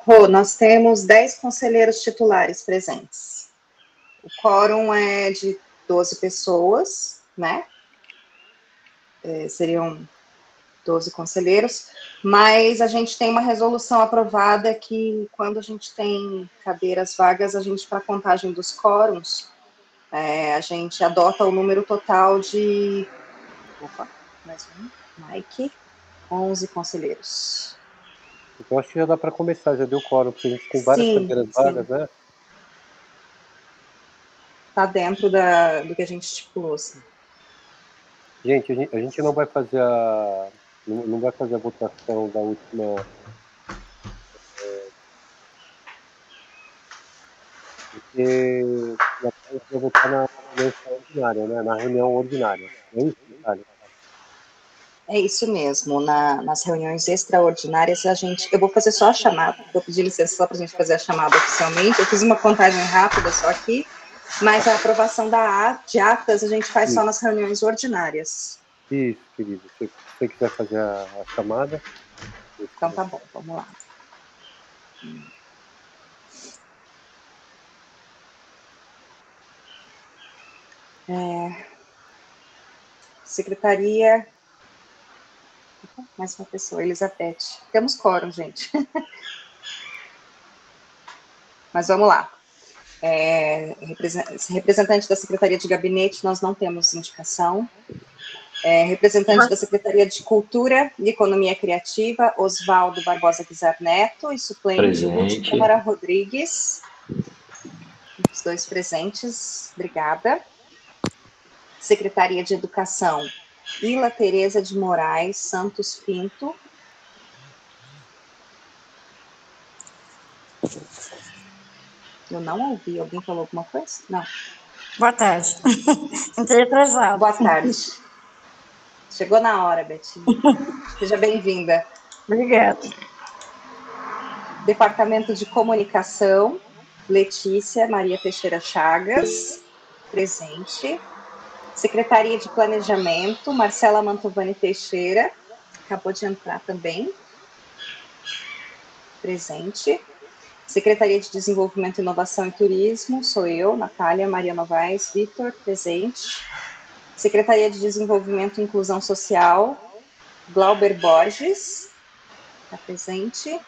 Rô, nós temos 10 conselheiros titulares presentes. O quórum é de 12 pessoas, né? Seriam 12 conselheiros, mas a gente tem uma resolução aprovada que, quando a gente tem cadeiras vagas, a gente, para a contagem dos quórums, a gente adota o número total de... Opa, mais um. Mike, 11 conselheiros. Então acho que já dá para começar, já deu quórum, porque a gente tem várias cadeiras vagas, né? Está dentro do que a gente estipulou, sim. Gente, a gente não vai fazer não vai fazer a votação da última... porque a gente vai votar na reunião extraordinária, né? Na reunião ordinária. É isso, Natália? É isso mesmo. Nas reuniões extraordinárias, eu vou fazer só a chamada, vou pedir licença só para a gente fazer a chamada oficialmente. Eu fiz uma contagem rápida só aqui, mas a aprovação de atas a gente faz só nas reuniões ordinárias. Isso, querido. Se você quiser fazer a chamada. Então tá bom, vamos lá. Secretaria... Mais uma pessoa, Elizabeth. Temos quórum, gente. Mas vamos lá. Representante da Secretaria de Gabinete, nós não temos indicação. Representante da Secretaria de Cultura e Economia Criativa, Oswaldo Barbosa Guizar Neto, e suplente Ruth Câmara Rodrigues. Os dois presentes, obrigada. Secretaria de Educação, Ila Tereza de Moraes Santos Pinto. Eu não ouvi, alguém falou alguma coisa? Não. Boa tarde. Entrei atrasada. Boa tarde. Chegou na hora, Betinha. Seja bem-vinda. Obrigada. Departamento de Comunicação, Letícia Maria Teixeira Chagas, presente. Secretaria de Planejamento, Marcela Mantovani Teixeira, acabou de entrar também, presente. Secretaria de Desenvolvimento, Inovação e Turismo, sou eu, Natália Maria Novaes Vitor, presente. Secretaria de Desenvolvimento e Inclusão Social, Glauber Borges, está presente.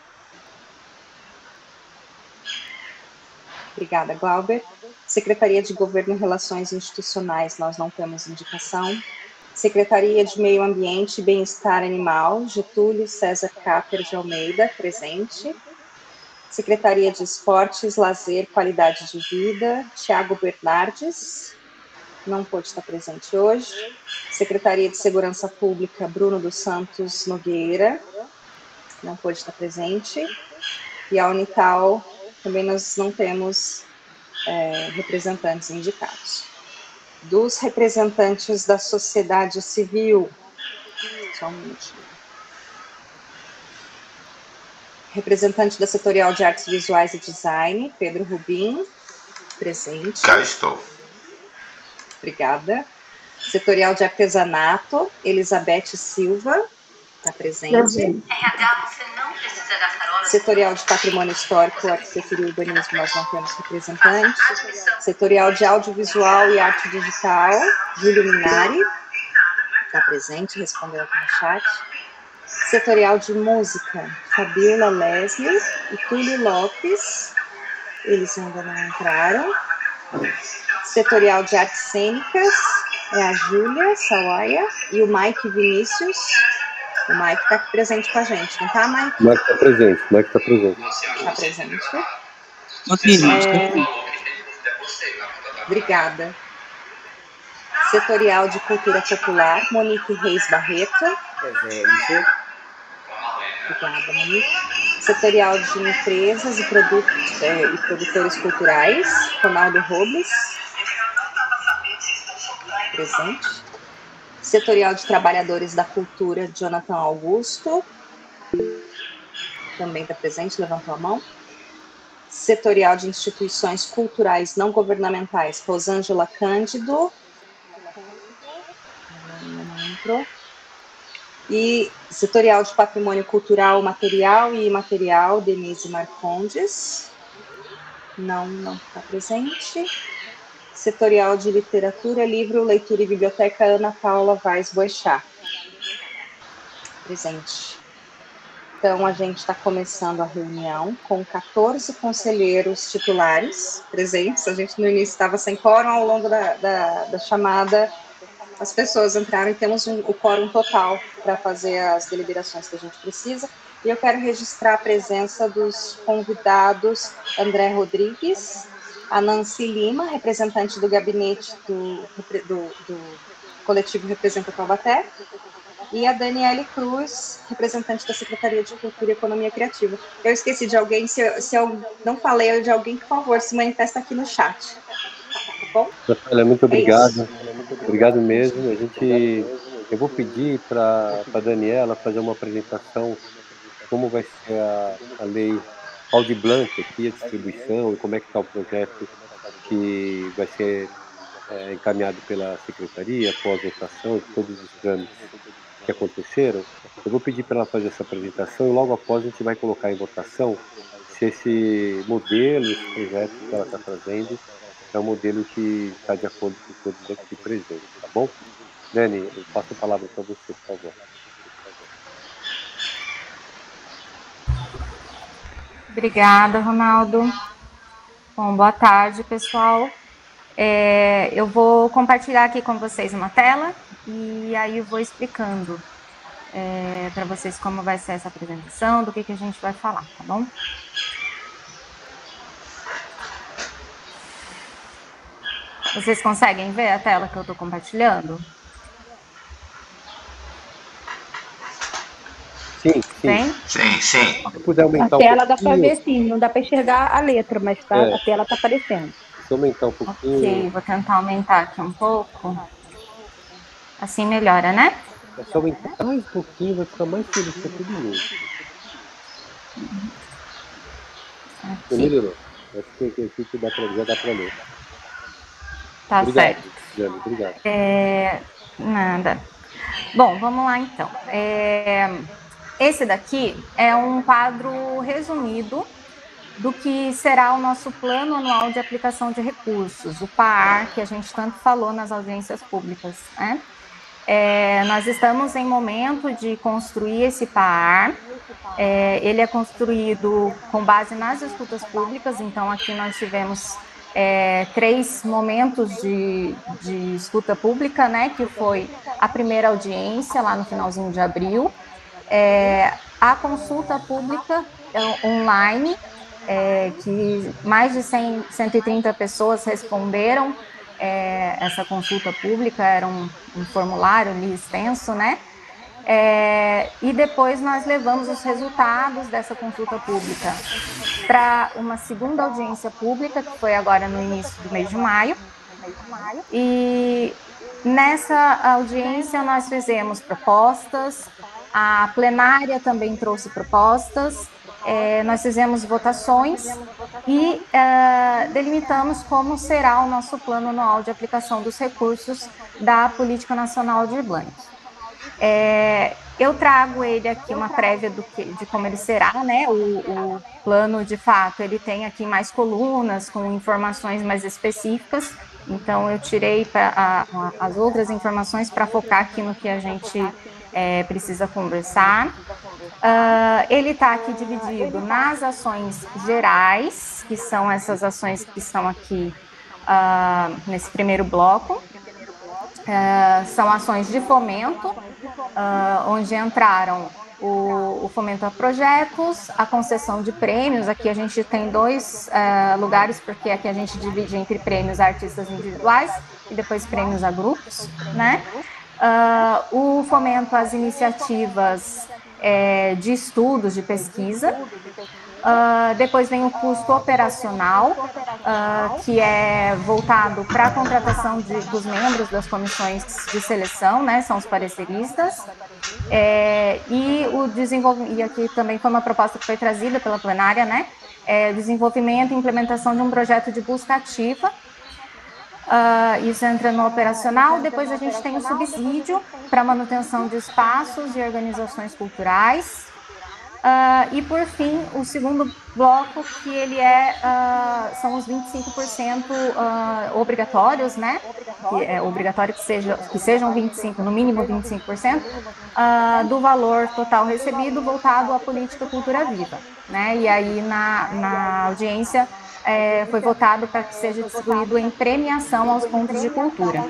Obrigada, Glauber. Secretaria de Governo e Relações Institucionais, nós não temos indicação. Secretaria de Meio Ambiente e Bem-Estar Animal, Getúlio César Cáter de Almeida, presente. Secretaria de Esportes, Lazer, Qualidade de Vida, Tiago Bernardes, não pôde estar presente hoje. Secretaria de Segurança Pública, Bruno dos Santos Nogueira, não pôde estar presente. E a Unital, também nós não temos representantes indicados. Dos representantes da sociedade civil, só um minutinho. Representante da Setorial de Artes Visuais e Design, Pedro Rubim, presente. Cá estou. Obrigada. Setorial de Artesanato, Elizabeth Silva, está presente. Setorial de Patrimônio Histórico, Arquitetura e Urbanismo, nós não temos representante. Setorial de Audiovisual e Arte Digital, Júlio Minari, está presente, respondeu aqui no chat. Setorial de Música, Fabiola Leslie e Túlio Lopes, eles ainda não entraram. Setorial de Artes Cênicas, é a Júlia Sawaia e o Mike Vinícius. O Mike está aqui presente com a gente, não tá, Mike? Mike está presente, Mike está presente. Está presente. Ok, Obrigada. Setorial de Cultura Popular, Monique Reis Barreto. Presente. Obrigada, Monique. Setorial de Empresas e Produtores Culturais, Ronaldo Robles. Presente. Setorial de Trabalhadores da Cultura, Jonathan Augusto. Também está presente, levantou a mão. Setorial de Instituições Culturais Não Governamentais, Rosângela Cândido. Não entrou. E setorial de patrimônio cultural, material e imaterial, Denise Marcondes. Não está presente. Setorial de literatura, livro, leitura e biblioteca, Ana Paula Vaz Boechat. Presente. Então, a gente está começando a reunião com 14 conselheiros titulares presentes. A gente no início estava sem quórum, ao longo da chamada as pessoas entraram e temos o quórum total para fazer as deliberações que a gente precisa. E eu quero registrar a presença dos convidados André Rodrigues, a Nancy Lima, representante do gabinete do coletivo Representa Taubaté, e a Daniele Cruz, representante da Secretaria de Cultura e Economia Criativa. Eu esqueci de alguém, se eu não falei de alguém, por favor, se manifesta aqui no chat. Tá bom? Natália, muito obrigado. Obrigado mesmo. Eu vou pedir para a Daniela fazer uma apresentação como vai ser a lei Aldir Blanc aqui, a distribuição, e como é que está o projeto que vai ser encaminhado pela Secretaria após a votação de todos os trâmites que aconteceram. Eu vou pedir para ela fazer essa apresentação e logo após a gente vai colocar em votação se esse modelo, esse projeto que ela está trazendo é um modelo que está de acordo com todos aqui presentes, tá bom? Dani, eu passo a palavra para você, por favor. Obrigada, Ronaldo. Bom, boa tarde, pessoal. Eu vou compartilhar aqui com vocês uma tela e aí eu vou explicando para vocês como vai ser essa apresentação, do que a gente vai falar, tá bom? Vocês conseguem ver a tela que eu estou compartilhando? Sim. Sim. Se puder aumentar a tela dá para ver sim, não dá para enxergar a letra, mas a tela está aparecendo. Se aumentar um pouquinho. Ok, vou tentar aumentar aqui um pouco. Assim melhora, né? É só aumentar mais um pouquinho, vai ficar mais feliz para todo mundo. Melhorou. Acho que aqui já dá para ler. Tá obrigado, certo. Jane, obrigado. Nada. Bom, vamos lá então. Esse daqui é um quadro resumido do que será o nosso Plano Anual de Aplicação de Recursos, o PAR, que a gente tanto falou nas audiências públicas, né? Nós estamos em momento de construir esse PAR. Ele é construído com base nas escutas públicas, então aqui nós tivemos 3 momentos de escuta pública, né, que foi a primeira audiência, lá no finalzinho de abril, a consulta pública online, que mais de 130 pessoas responderam essa consulta pública, era um formulário ali extenso, né? E depois nós levamos os resultados dessa consulta pública para uma segunda audiência pública, que foi agora no início do mês de maio. E nessa audiência nós fizemos propostas, a plenária também trouxe propostas, nós fizemos votações e delimitamos como será o nosso plano anual de aplicação dos recursos da Política Nacional Aldir Blanc. Eu trago ele aqui uma prévia de como ele será, né? O plano, de fato, ele tem aqui mais colunas com informações mais específicas, então eu tirei as outras informações para focar aqui no que a gente precisa conversar. Ele está aqui dividido nas ações gerais, que são essas ações que estão aqui nesse primeiro bloco. São ações de fomento, onde entraram o fomento a projetos, a concessão de prêmios. Aqui a gente tem 2 lugares, porque aqui a gente divide entre prêmios a artistas individuais e depois prêmios a grupos, né? O fomento às iniciativas de estudos, de pesquisa. Depois vem o custo operacional, que é voltado para a contratação dos membros das comissões de seleção, né, são os pareceristas, e aqui também foi uma proposta que foi trazida pela plenária, né, desenvolvimento e implementação de um projeto de busca ativa, Isso entra no operacional. Depois a gente tem o subsídio para manutenção de espaços e organizações culturais. E, por fim, o segundo bloco, que ele são os 25% obrigatórios, né? Que é obrigatório que sejam 25%, no mínimo 25%, do valor total recebido voltado à política Cultura Viva, né? E aí, na audiência, foi votado para que seja distribuído em premiação aos pontos de cultura.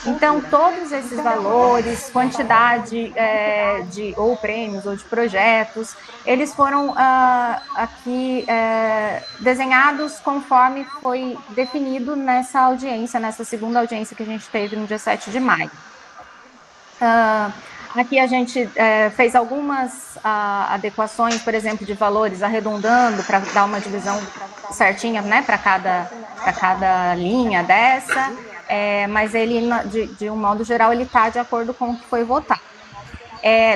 Então, todos esses valores, quantidade ou prêmios ou de projetos, eles foram aqui desenhados conforme foi definido nessa audiência, nessa segunda audiência que a gente teve no dia 7 de maio. Aqui a gente fez algumas adequações, por exemplo, de valores, arredondando para dar uma divisão certinha, né, para cada linha dessa, mas ele, de um modo geral, ele está de acordo com o que foi votado.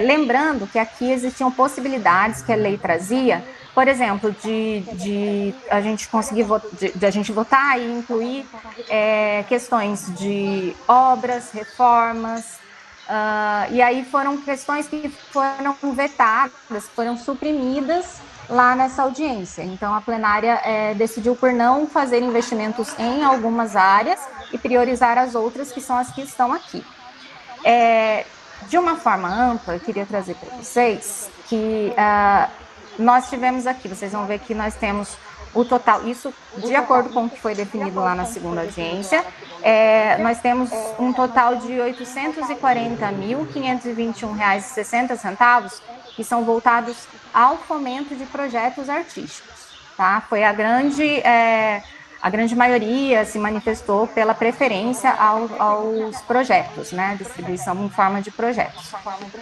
Lembrando que aqui existiam possibilidades que a lei trazia, por exemplo, de a gente conseguir de a gente votar e incluir questões de obras, reformas. E aí foram questões que foram vetadas, foram suprimidas lá nessa audiência. Então, a plenária decidiu por não fazer investimentos em algumas áreas e priorizar as outras, que são as que estão aqui. De uma forma ampla, eu queria trazer para vocês que nós tivemos aqui, vocês vão ver que nós temos o total, isso de acordo com o que foi definido lá na segunda audiência, nós temos um total de R$ 840.521,60, que são voltados ao fomento de projetos artísticos, tá? Foi a grande maioria se manifestou pela preferência aos projetos, né? Distribuição em forma de projetos.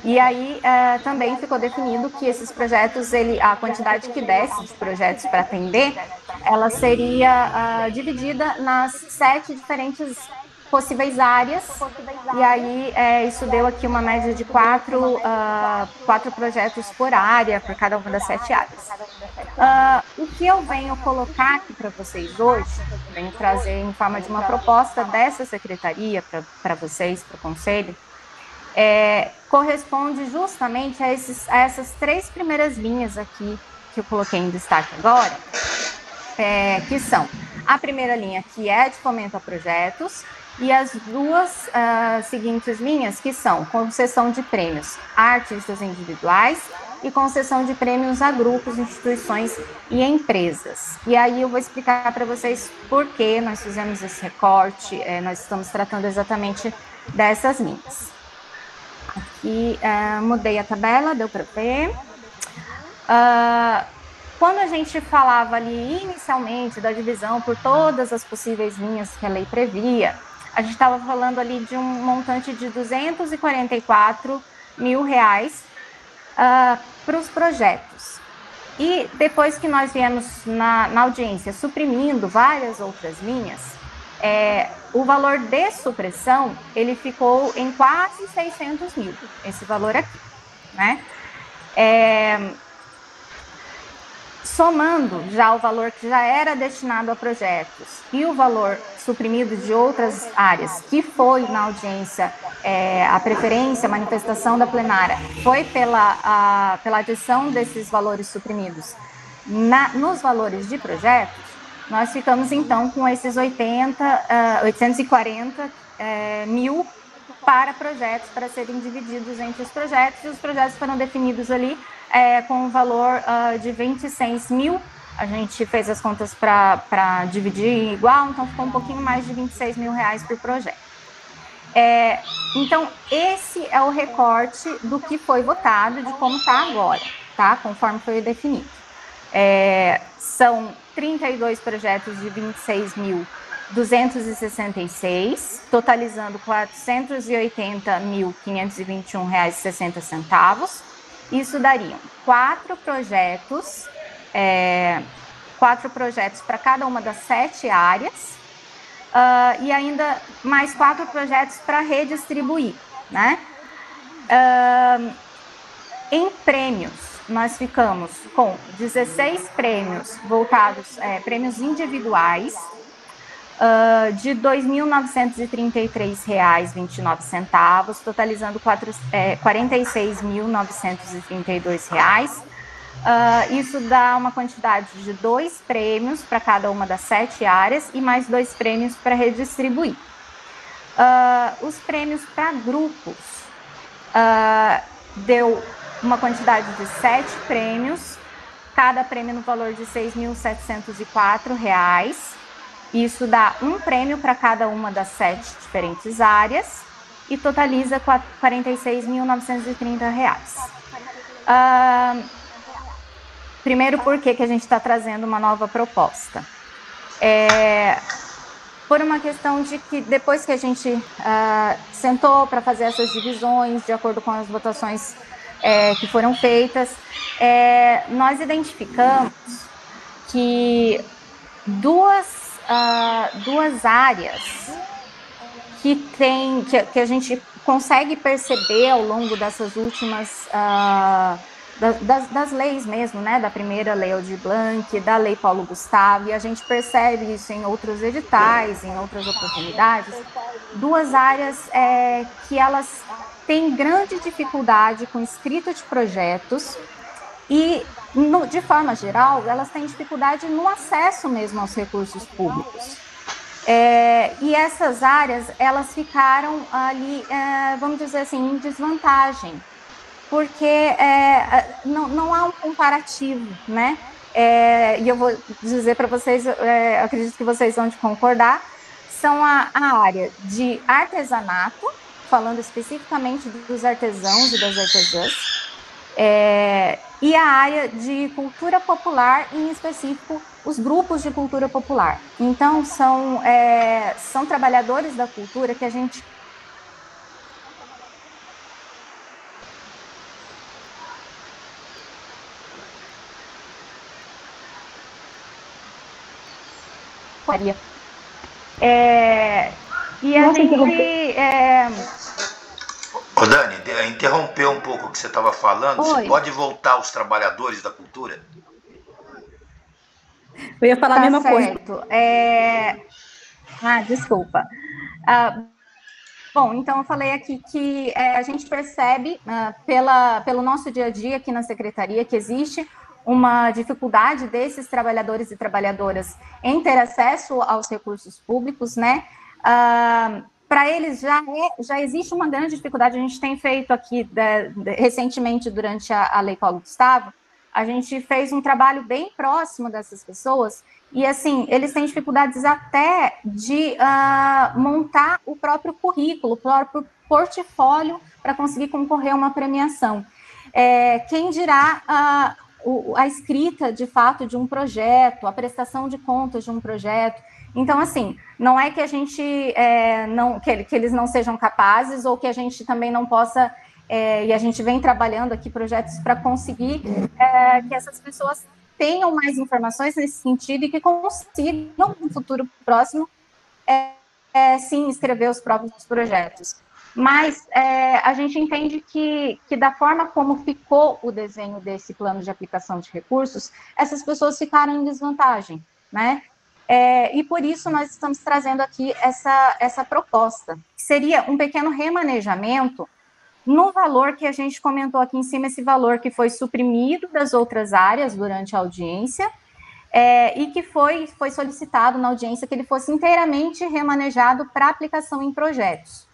E aí também ficou definido que esses projetos, a quantidade que desse de projetos para atender, ela seria dividida nas 7 diferentes possíveis áreas, e aí isso deu aqui uma média de 4 projetos por área, por cada uma das 7 áreas. O que eu venho colocar aqui para vocês hoje, venho trazer em forma de uma proposta dessa secretaria para vocês, para o Conselho, corresponde justamente a essas 3 primeiras linhas aqui que eu coloquei em destaque agora, que são a primeira linha, que é de fomento a projetos, e as 2 seguintes linhas, que são concessão de prêmios a artistas individuais e concessão de prêmios a grupos, instituições e empresas. E aí eu vou explicar para vocês por que nós fizemos esse recorte, nós estamos tratando exatamente dessas linhas. Aqui mudei a tabela, deu para ver. Quando a gente falava ali inicialmente da divisão por todas as possíveis linhas que a lei previa, a gente estava falando ali de um montante de R$ 244 mil para os projetos. E depois que nós viemos na audiência suprimindo várias outras linhas, o valor de supressão, ele ficou em quase 600 mil, esse valor aqui, né? Somando já o valor que já era destinado a projetos e o valor suprimido de outras áreas, que foi na audiência a preferência, a manifestação da plenária, foi pela adição desses valores suprimidos nos valores de projetos, nós ficamos então com esses 840 mil para projetos, para serem divididos entre os projetos, e os projetos foram definidos ali com um valor de 26 mil. A gente fez as contas para dividir igual, então ficou um pouquinho mais de 26 mil reais por projeto. Então, esse é o recorte do que foi votado, de como está agora, tá? Conforme foi definido. São 32 projetos de 26.266, totalizando R$ 480.521,60. Isso dariam 4 projetos para cada uma das 7 áreas, e ainda mais 4 projetos para redistribuir, né? Em prêmios, nós ficamos com 16 prêmios voltados, prêmios individuais, de R$ 2.933,29, totalizando R$ 46.932. Isso dá uma quantidade de 2 prêmios para cada uma das 7 áreas e mais 2 prêmios para redistribuir. Os prêmios para grupos deu uma quantidade de 7 prêmios, cada prêmio no valor de R$ 6.704. Isso dá um prêmio para cada uma das 7 diferentes áreas e totaliza R$ 46.930. Primeiro, por que a gente está trazendo uma nova proposta? Por uma questão de que depois que a gente sentou para fazer essas divisões, de acordo com as votações que foram feitas, nós identificamos que duas áreas que a gente consegue perceber ao longo dessas últimas das leis mesmo, né, da primeira lei Aldir Blanc, da lei Paulo Gustavo, e a gente percebe isso em outros editais, em outras oportunidades, duas áreas que elas têm grande dificuldade com escrita de projetos e, de forma geral, elas têm dificuldade no acesso mesmo aos recursos públicos. E essas áreas, elas ficaram ali, vamos dizer assim, em desvantagem, porque não há um comparativo, né? E eu vou dizer para vocês, acredito que vocês vão concordar, são a área de artesanato, falando especificamente dos artesãos e das artesãs, e a área de cultura popular, em específico, os grupos de cultura popular. Então, são trabalhadores da cultura que a gente e a gente... Ô Dani, interrompeu um pouco o que você estava falando. Oi. Você pode voltar aos trabalhadores da cultura? Eu ia falar a mesma coisa. Desculpa. Bom, então eu falei aqui que a gente percebe pelo nosso dia a dia aqui na Secretaria que existe uma dificuldade desses trabalhadores e trabalhadoras em ter acesso aos recursos públicos, né? Para eles já existe uma grande dificuldade. A gente tem feito aqui recentemente, durante a Lei Paulo Gustavo, a gente fez um trabalho bem próximo dessas pessoas e, assim, eles têm dificuldades até de montar o próprio currículo, o próprio portfólio para conseguir concorrer a uma premiação. Quem dirá a escrita, de fato, de um projeto, a prestação de contas de um projeto. Então, assim, não é que a gente que eles não sejam capazes ou que a gente também não possa, e a gente vem trabalhando aqui projetos para conseguir que essas pessoas tenham mais informações nesse sentido e que consigam, no futuro próximo, sim, escrever os próprios projetos. Mas a gente entende que da forma como ficou o desenho desse plano de aplicação de recursos, essas pessoas ficaram em desvantagem, né? E por isso nós estamos trazendo aqui essa proposta, que seria um pequeno remanejamento no valor que a gente comentou aqui em cima, esse valor que foi suprimido das outras áreas durante a audiência, e que foi solicitado na audiência que ele fosse inteiramente remanejado para aplicação em projetos.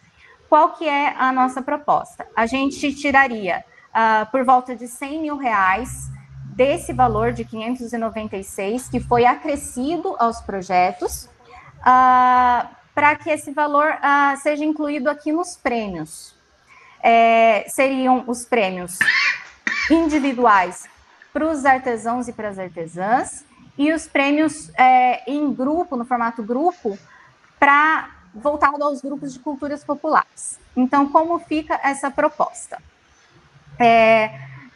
Qual que é a nossa proposta? A gente tiraria por volta de R$100 mil desse valor de 596, que foi acrescido aos projetos, para que esse valor seja incluído aqui nos prêmios. Seriam os prêmios individuais para os artesãos e para as artesãs, e os prêmios em grupo, no formato grupo, voltado aos grupos de culturas populares. Então, como fica essa proposta?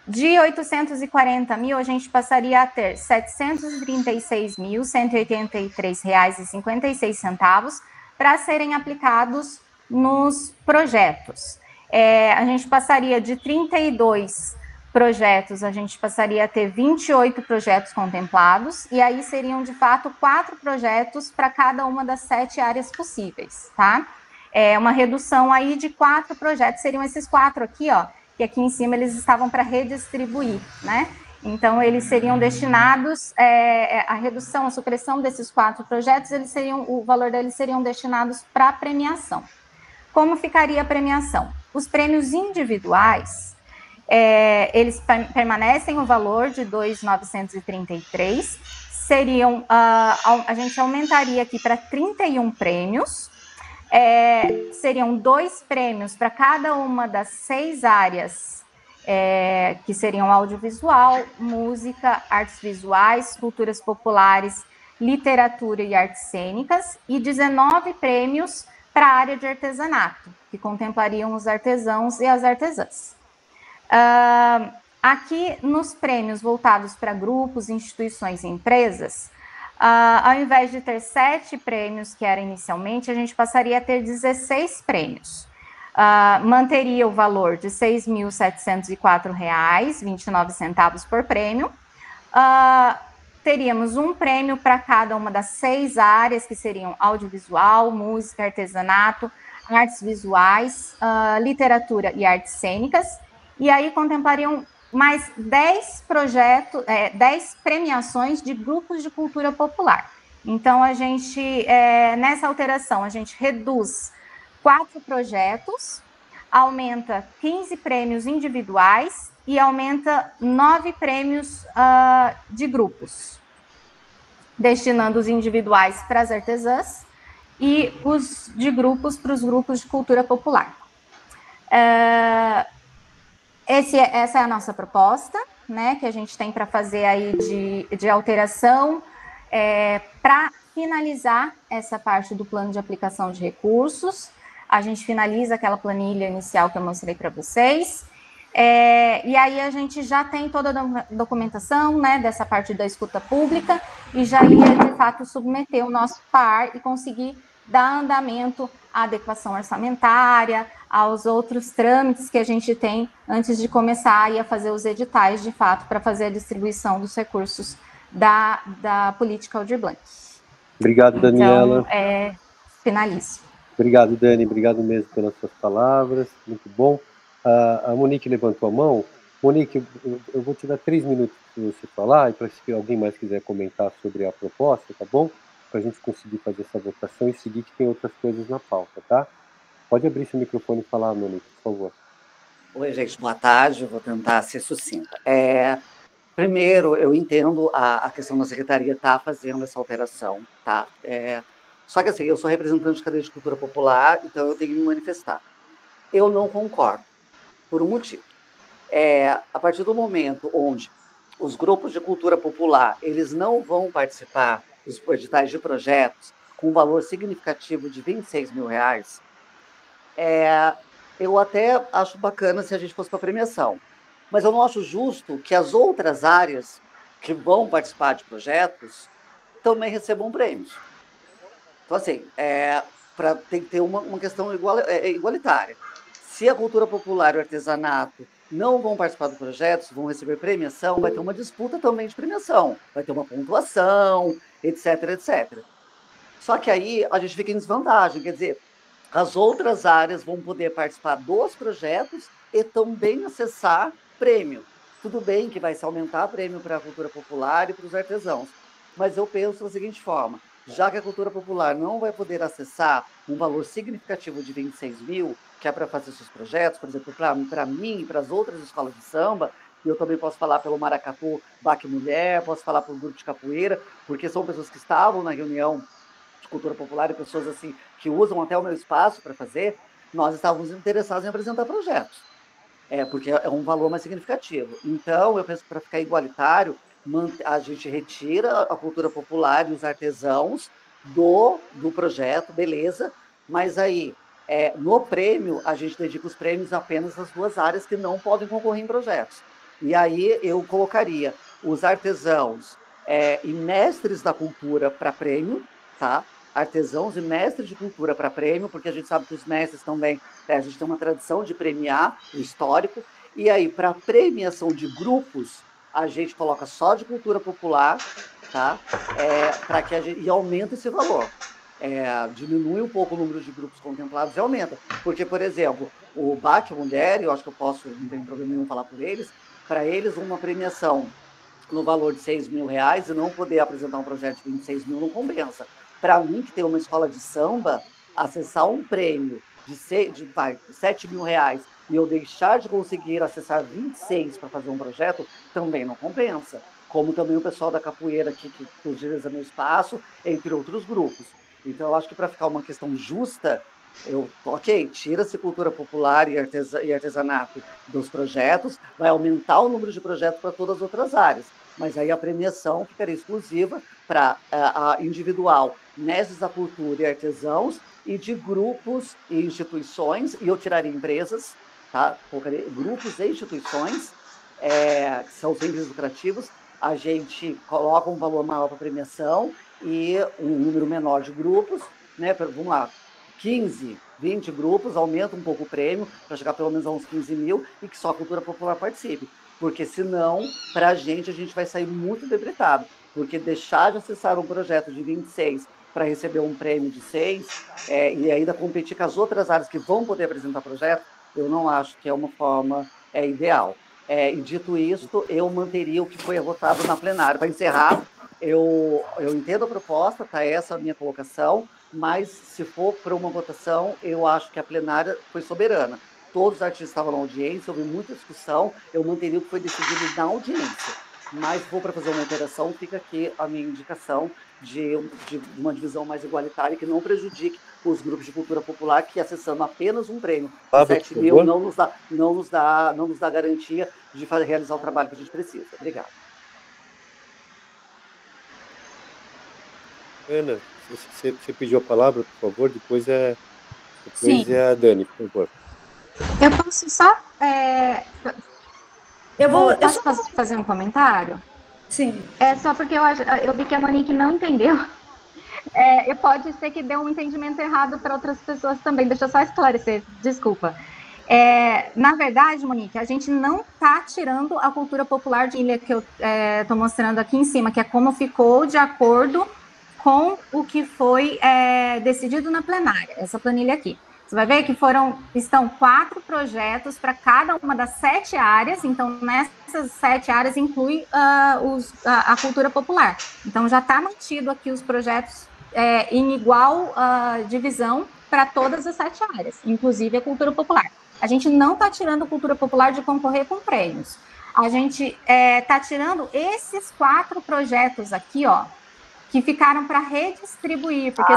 De 840 mil, a gente passaria a ter R$ 736.183,56 para serem aplicados nos projetos. A gente passaria de 32 projetos, a gente passaria a ter 28 projetos contemplados, e aí seriam, de fato, 4 projetos para cada uma das 7 áreas possíveis, tá? É uma redução aí de 4 projetos, seriam esses 4 aqui, ó, que aqui em cima eles estavam para redistribuir, né? Então, eles seriam destinados, a redução, a supressão desses 4 projetos, o valor deles seriam destinados para premiação. Como ficaria a premiação? Os prêmios individuais, eles permanecem o valor de 2.933, seriam, a gente aumentaria aqui para 31 prêmios, seriam 2 prêmios para cada uma das 6 áreas, que seriam audiovisual, música, artes visuais, culturas populares, literatura e artes cênicas, e 19 prêmios para a área de artesanato, que contemplariam os artesãos e as artesãs. Aqui, nos prêmios voltados para grupos, instituições e empresas, ao invés de ter 7 prêmios, que era inicialmente, a gente passaria a ter 16 prêmios. Manteria o valor de R$ 6.704,29 por prêmio. Teríamos um prêmio para cada uma das 6 áreas, que seriam audiovisual, música, artesanato, artes visuais, literatura e artes cênicas, e aí contemplariam mais 10 projetos, 10 premiações de grupos de cultura popular. Então, a gente, nessa alteração, a gente reduz 4 projetos, aumenta 15 prêmios individuais e aumenta 9 prêmios de grupos, destinando os individuais para as artesãs e os de grupos para os grupos de cultura popular. Essa é a nossa proposta, né, que a gente tem para fazer aí de alteração, para finalizar essa parte do plano de aplicação de recursos. A gente finaliza aquela planilha inicial que eu mostrei para vocês, e aí a gente já tem toda a documentação, né, dessa parte da escuta pública, e já ia, de fato, submeter o nosso PAR e conseguir dar andamento à adequação orçamentária, aos outros trâmites que a gente tem antes de começar aí a fazer os editais, de fato, para fazer a distribuição dos recursos da política Aldir Blanc. Obrigado, Daniela. Então, finalizo. Obrigado, Dani. Obrigado mesmo pelas suas palavras. Muito bom. A Monique levantou a mão. Monique, eu vou te dar 3 minutos para você falar, e para se alguém mais quiser comentar sobre a proposta, tá bom? Para a gente conseguir fazer essa votação e seguir, que tem outras coisas na pauta, tá? Pode abrir seu microfone e falar, Monique, por favor. Oi, gente, boa tarde. Eu vou tentar ser sucinta. Primeiro, eu entendo a questão da secretaria estar fazendo essa alteração, tá? Só que assim, eu sou representante de cadeia de cultura popular, então eu tenho que me manifestar. Eu não concordo, por um motivo. A partir do momento onde os grupos de cultura popular, eles não vão participar dos editais de projetos com um valor significativo de R$26 mil, eu até acho bacana se a gente fosse para premiação. Mas eu não acho justo que as outras áreas que vão participar de projetos também recebam prêmios. Então, assim, tem que ter uma questão igualitária. Se a cultura popular e o artesanato não vão participar dos projetos, vão receber premiação, vai ter uma disputa também de premiação, vai ter uma pontuação, etc, etc. Só que aí a gente fica em desvantagem, quer dizer, as outras áreas vão poder participar dos projetos e também acessar prêmio. Tudo bem que vai se aumentar prêmio para a cultura popular e para os artesãos, mas eu penso da seguinte forma: já que a cultura popular não vai poder acessar um valor significativo de 26 mil, que é para fazer seus projetos, por exemplo, para mim e para as outras escolas de samba, e eu também posso falar pelo Maracatu Baque Mulher, posso falar pelo grupo de capoeira, porque são pessoas que estavam na reunião de cultura popular e pessoas assim que usam até o meu espaço para fazer. Nós estávamos interessados em apresentar projetos, porque é um valor mais significativo. Então, eu penso que para ficar igualitário, a gente retira a cultura popular e os artesãos do projeto, beleza, mas aí, no prêmio, a gente dedica os prêmios apenas às 2 áreas que não podem concorrer em projetos. E aí eu colocaria os artesãos e mestres da cultura para prêmio, tá? Artesãos e mestres de cultura para prêmio, porque a gente sabe que os mestres também, a gente tem uma tradição de premiar o histórico, E aí, para premiação de grupos, a gente coloca só de cultura popular, tá? Para que a gente, e aumenta esse valor. Diminui um pouco o número de grupos contemplados e aumenta. Porque, por exemplo, o BAC Mulher, eu acho que eu posso, não tem problema nenhum falar por eles, para eles uma premiação no valor de R$6.000 e não poder apresentar um projeto de 26 mil não compensa. Para mim, que tem uma escola de samba, acessar um prêmio de R$7.000 e eu deixar de conseguir acessar 26 para fazer um projeto, também não compensa. Como também o pessoal da capoeira que utiliza meu espaço, entre outros grupos. Então, eu acho que para ficar uma questão justa, tira-se cultura popular e artesanato dos projetos, vai aumentar o número de projetos para todas as outras áreas. Mas aí a premiação ficaria exclusiva para a individual, mestres da cultura e artesãos, e de grupos e instituições, e eu tiraria empresas, tá? Colocaria grupos e instituições, que são sem fins lucrativos, a gente coloca um valor maior para premiação e um número menor de grupos, né? Vamos lá, 15, 20 grupos, aumenta um pouco o prêmio, para chegar pelo menos a uns 15 mil, e que só a cultura popular participe. Porque senão, para a gente vai sair muito debretado. Porque deixar de acessar um projeto de 26 para receber um prêmio de 6, e ainda competir com as outras áreas que vão poder apresentar projeto, eu não acho que é uma forma ideal. E dito isto, eu manteria o que foi votado na plenária. Para encerrar, eu entendo a proposta, tá? Essa é a minha colocação, mas se for para uma votação, eu acho que a plenária foi soberana. Todos os artistas estavam na audiência, houve muita discussão, eu manteria o que foi decidido na audiência. Mas vou para fazer uma alteração, fica aqui a minha indicação de uma divisão mais igualitária que não prejudique os grupos de cultura popular, que acessando apenas um prêmio de 7 mil não nos dá garantia de realizar o trabalho que a gente precisa. Obrigado. Ana, você pediu a palavra, por favor, depois é a Dani, por favor. Eu posso só... Posso fazer um comentário? Sim. Só porque eu vi que a Monique não entendeu. E pode ser que dê um entendimento errado para outras pessoas também. Deixa eu só esclarecer, desculpa. Na verdade, Monique, a gente não está tirando a cultura popular de ilha que eu estou mostrando aqui em cima, que é como ficou de acordo com o que foi decidido na plenária, essa planilha aqui. Você vai ver que estão 4 projetos para cada uma das 7 áreas, então nessas 7 áreas inclui a cultura popular. Então já está mantido aqui os projetos em igual divisão para todas as 7 áreas, inclusive a cultura popular. A gente não está tirando a cultura popular de concorrer com prêmios. A gente está tirando esses 4 projetos aqui, ó, que ficaram para redistribuir, porque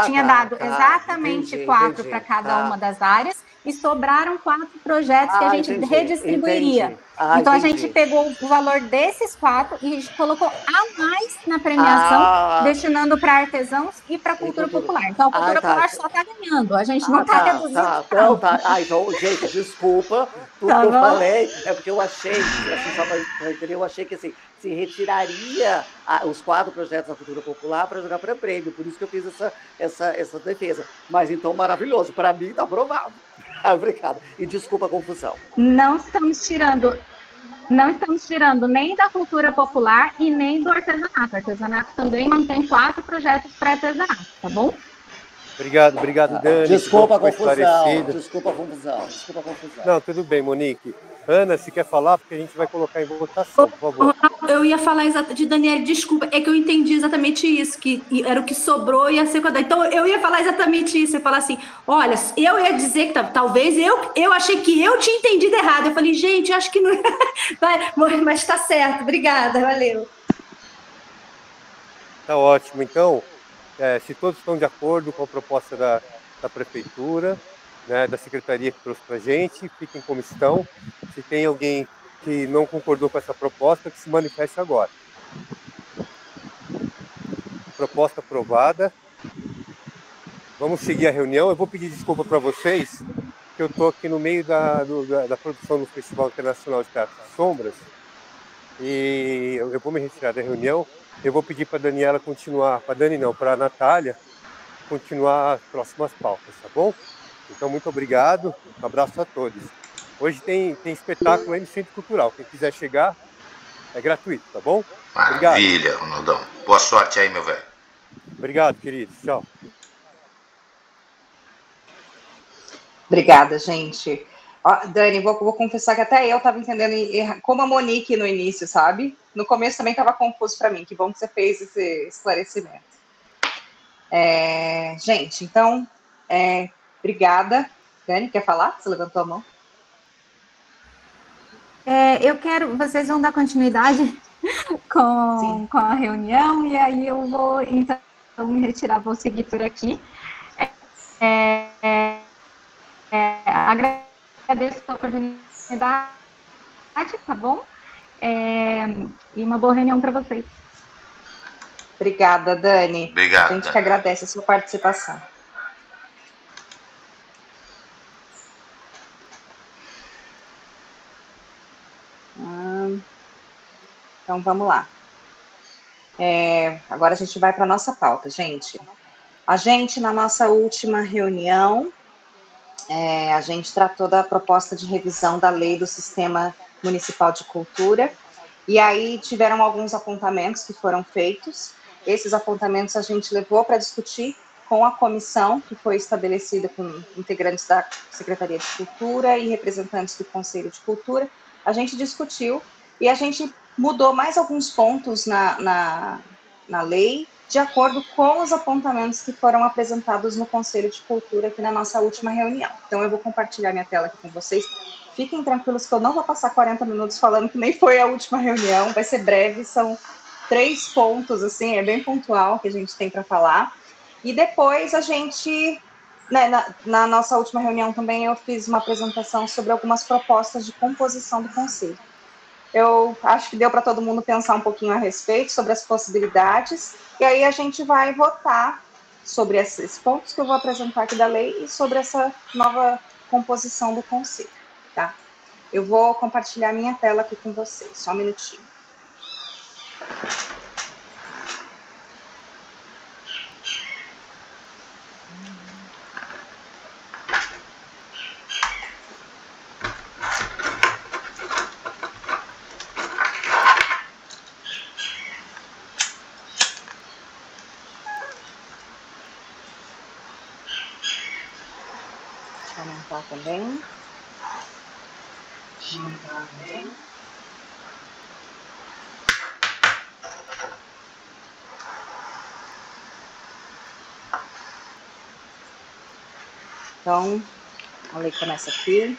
tinha dado exatamente 4 para cada uma das áreas, e sobraram 4 projetos que a gente redistribuiria. Então, a gente pegou o valor desses 4 e a gente colocou a mais na premiação, destinando para artesãos e para a cultura popular. Então, a cultura popular só está ganhando, a gente não está reduzindo. Então, gente, desculpa, tudo que eu falei, porque eu achei, assim, só para entender, eu achei que assim, se retiraria os 4 projetos da cultura popular para jogar para prêmio, por isso que eu fiz essa defesa. Mas então, maravilhoso, para mim está aprovado. Obrigado. E desculpa a confusão. Não estamos tirando nem da cultura popular e nem do artesanato. O artesanato também mantém 4 projetos para artesanato, tá bom? Obrigado, Dani. Desculpa a confusão. Não, tudo bem, Monique. Ana, se quer falar, porque a gente vai colocar em votação, por favor. Eu ia falar de Daniela, desculpa, é que eu entendi exatamente isso, que era o que sobrou e ia ser... Então, eu ia falar exatamente isso, eu ia falar assim, olha, eu ia dizer que talvez eu achei que eu tinha entendido errado. Eu falei, gente, acho que não... Mas tá certo, obrigada, valeu. Tá ótimo, então, se todos estão de acordo com a proposta da Prefeitura, né, da Secretaria que trouxe para a gente, fiquem como estão. Se tem alguém que não concordou com essa proposta, que se manifeste agora. Proposta aprovada. Vamos seguir a reunião. Eu vou pedir desculpa para vocês, que eu estou aqui no meio da produção do Festival Internacional de Teatro de Sombras, e eu vou me retirar da reunião. Eu vou pedir para a Daniela continuar, para a Natália, continuar as próximas pautas, tá bom? Então, muito obrigado, um abraço a todos. Hoje tem espetáculo aí no Centro Cultural. Quem quiser chegar, é gratuito, tá bom? Maravilha, Ronaldão. Boa sorte aí, meu velho. Obrigado, querido. Tchau. Obrigada, gente. Ó, Dani, vou confessar que até eu estava entendendo como a Monique no início, sabe? No começo também estava confuso para mim. Que bom que você fez esse esclarecimento. Gente, então, obrigada. Dani, quer falar? Você levantou a mão? Eu quero, vocês vão dar continuidade com a reunião, e aí eu vou, então, me retirar, vou seguir por aqui. Agradeço a oportunidade, tá bom? E uma boa reunião para vocês. Obrigada, Dani. Obrigado. A gente que agradece a sua participação. Então, vamos lá. Agora a gente vai para a nossa pauta, gente. A gente, na nossa última reunião, a gente tratou da proposta de revisão da lei do Sistema Municipal de Cultura, e aí tiveram alguns apontamentos que foram feitos. Esses apontamentos a gente levou para discutir com a comissão, que foi estabelecida com integrantes da Secretaria de Cultura e representantes do Conselho de Cultura. A gente discutiu e a gente mudou mais alguns pontos na lei, de acordo com os apontamentos que foram apresentados no Conselho de Cultura aqui na nossa última reunião. Então, eu vou compartilhar minha tela aqui com vocês. Fiquem tranquilos que eu não vou passar 40 minutos falando que nem foi a última reunião, vai ser breve, são 3 pontos, assim, é bem pontual que a gente tem para falar. E depois a gente, né, na nossa última reunião também, eu fiz uma apresentação sobre algumas propostas de composição do Conselho. Eu acho que deu para todo mundo pensar um pouquinho a respeito sobre as possibilidades, e aí a gente vai votar sobre esses pontos que eu vou apresentar aqui da lei e sobre essa nova composição do Conselho, tá? Eu vou compartilhar minha tela aqui com vocês, só um minutinho. Aumentar também. Então, a lei começa aqui.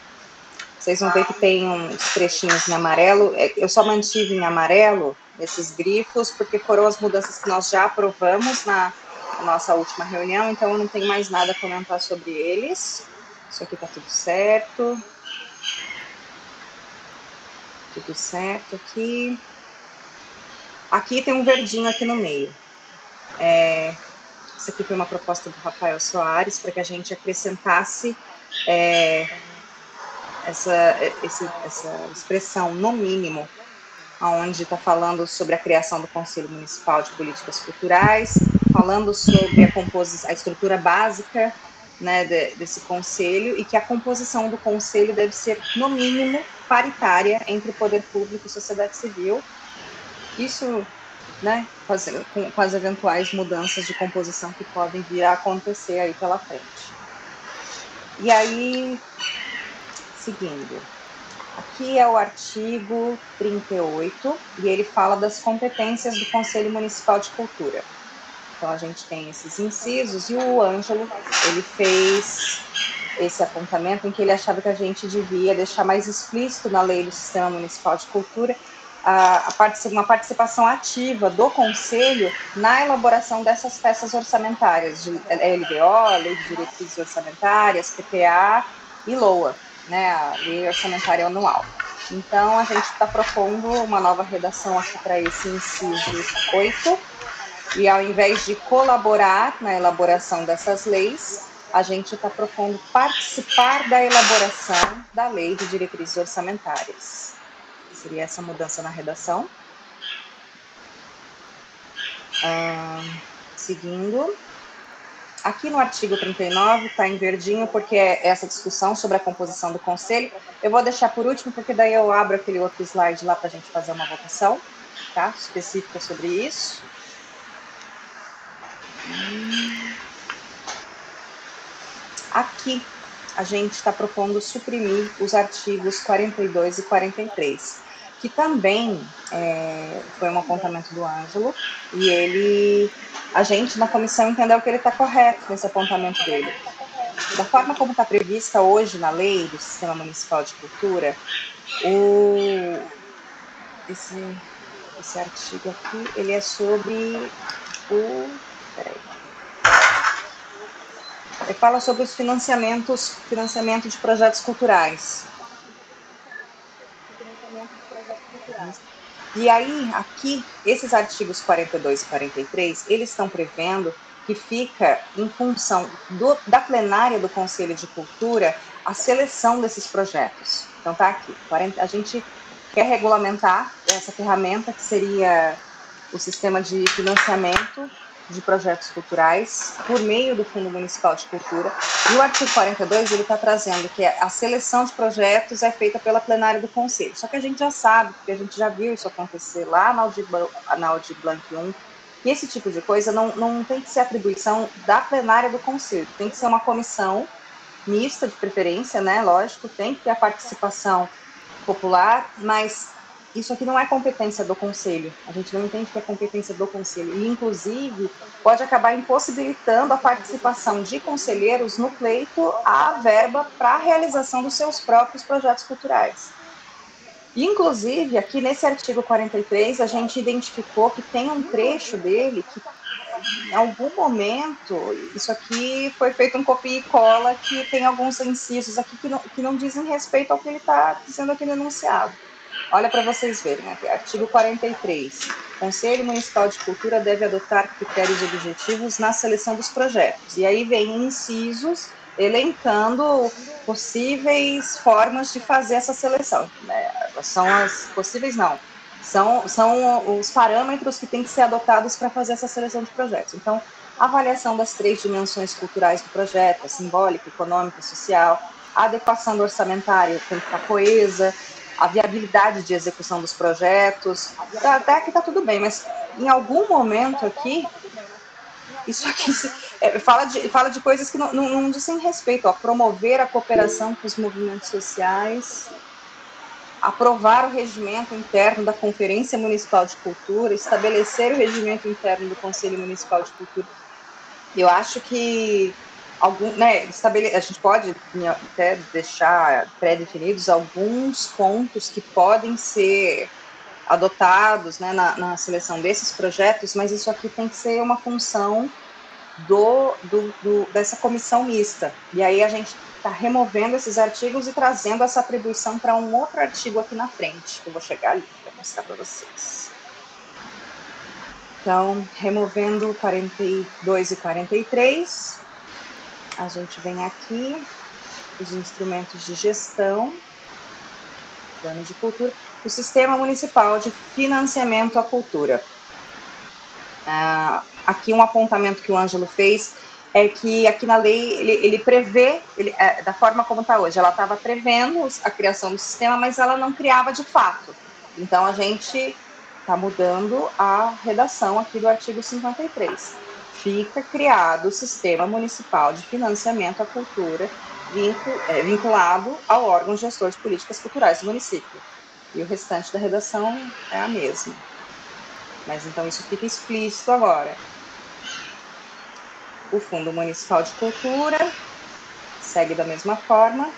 Vocês vão ver que tem uns trechinhos em amarelo. Eu só mantive em amarelo esses grifos, porque foram as mudanças que nós já aprovamos na nossa última reunião, então eu não tenho mais nada a comentar sobre eles. Isso aqui tá tudo certo. Tudo certo aqui. Aqui tem um verdinho aqui no meio. Isso aqui foi uma proposta do Rafael Soares para que a gente acrescentasse essa expressão, no mínimo, onde está falando sobre a criação do Conselho Municipal de Políticas Culturais, falando sobre a estrutura básica, né, desse conselho, e que a composição do conselho deve ser, no mínimo, paritária entre o poder público e sociedade civil. Isso, né, com as eventuais mudanças de composição que podem vir a acontecer aí pela frente. E aí, seguindo, aqui é o artigo 38, e ele fala das competências do Conselho Municipal de Cultura. Então, a gente tem esses incisos, e o Ângelo, ele fez esse apontamento em que ele achava que a gente devia deixar mais explícito na lei do Sistema Municipal de Cultura uma participação ativa do Conselho na elaboração dessas peças orçamentárias, de LDO, Lei de Diretrizes Orçamentárias, PPA e LOA, né, a Lei Orçamentária Anual. Então, a gente está propondo uma nova redação aqui para esse inciso 8, e ao invés de colaborar na elaboração dessas leis, a gente está propondo participar da elaboração da Lei de Diretrizes Orçamentárias. Seria essa mudança na redação. Seguindo, Aqui no artigo 39, está em verdinho, porque é essa discussão sobre a composição do conselho. Eu vou deixar por último, porque daí eu abro aquele outro slide lá para a gente fazer uma votação, tá? Específica sobre isso. Aqui, a gente está propondo suprimir os artigos 42 e 43, que também foi um apontamento do Ângelo, e a gente, na comissão, entendeu que ele está correto nesse apontamento dele. Da forma como está prevista hoje na lei do Sistema Municipal de Cultura, esse artigo aqui, ele é sobre ele fala sobre os financiamento de projetos culturais. E aí, aqui, esses artigos 42 e 43, eles estão prevendo que fica em função da plenária do Conselho de Cultura a seleção desses projetos. Então, tá aqui. A gente quer regulamentar essa ferramenta que seria o sistema de financiamento de projetos culturais por meio do Fundo Municipal de Cultura. E o artigo 42, ele está trazendo que a seleção de projetos é feita pela plenária do Conselho. Só que a gente já sabe, porque a gente já viu isso acontecer lá na Aldir Blanc 1, e esse tipo de coisa não tem que ser atribuição da plenária do Conselho, tem que ser uma comissão mista, de preferência, né? Lógico, tem que ter a participação popular, mas isso aqui não é competência do Conselho, a gente não entende que é competência do Conselho, e inclusive pode acabar impossibilitando a participação de conselheiros no pleito à verba para a realização dos seus próprios projetos culturais. Inclusive, aqui nesse artigo 43, a gente identificou que tem um trecho dele que, em algum momento, isso aqui foi feito um copia e cola, que tem alguns incisos aqui que não dizem respeito ao que ele está dizendo aqui no enunciado. Olha para vocês verem aqui, artigo 43. Conselho Municipal de Cultura deve adotar critérios objetivos na seleção dos projetos. E aí vem incisos elencando possíveis formas de fazer essa seleção. São as possíveis, não. São os parâmetros que têm que ser adotados para fazer essa seleção de projetos. Então, a avaliação das 3 dimensões culturais do projeto, a simbólica, econômica e social, a adequação do orçamentário tem que estar coesa, a viabilidade de execução dos projetos, até aqui está tudo bem, mas em algum momento aqui, isso aqui fala de coisas que não dizem respeito, ó, promover a cooperação com os movimentos sociais, aprovar o regimento interno da Conferência Municipal de Cultura, estabelecer o regimento interno do Conselho Municipal de Cultura. Eu acho que a gente pode até deixar pré-definidos alguns pontos que podem ser adotados, né, na seleção desses projetos, mas isso aqui tem que ser uma função dessa comissão mista. E aí a gente está removendo esses artigos e trazendo essa atribuição para um outro artigo aqui na frente, que eu vou chegar ali para mostrar para vocês. Então, removendo 42 e 43, a gente vem aqui, os instrumentos de gestão, plano de cultura, o Sistema Municipal de Financiamento à Cultura. Aqui um apontamento que o Ângelo fez é que aqui na lei ele prevê, da forma como está hoje, ela estava prevendo a criação do sistema, mas ela não criava de fato. Então, a gente está mudando a redação aqui do artigo 53. Fica criado o Sistema Municipal de Financiamento à Cultura, vinculado ao órgão gestor de políticas culturais do município. E o restante da redação é a mesma. Mas então isso fica explícito agora. O Fundo Municipal de Cultura segue da mesma forma.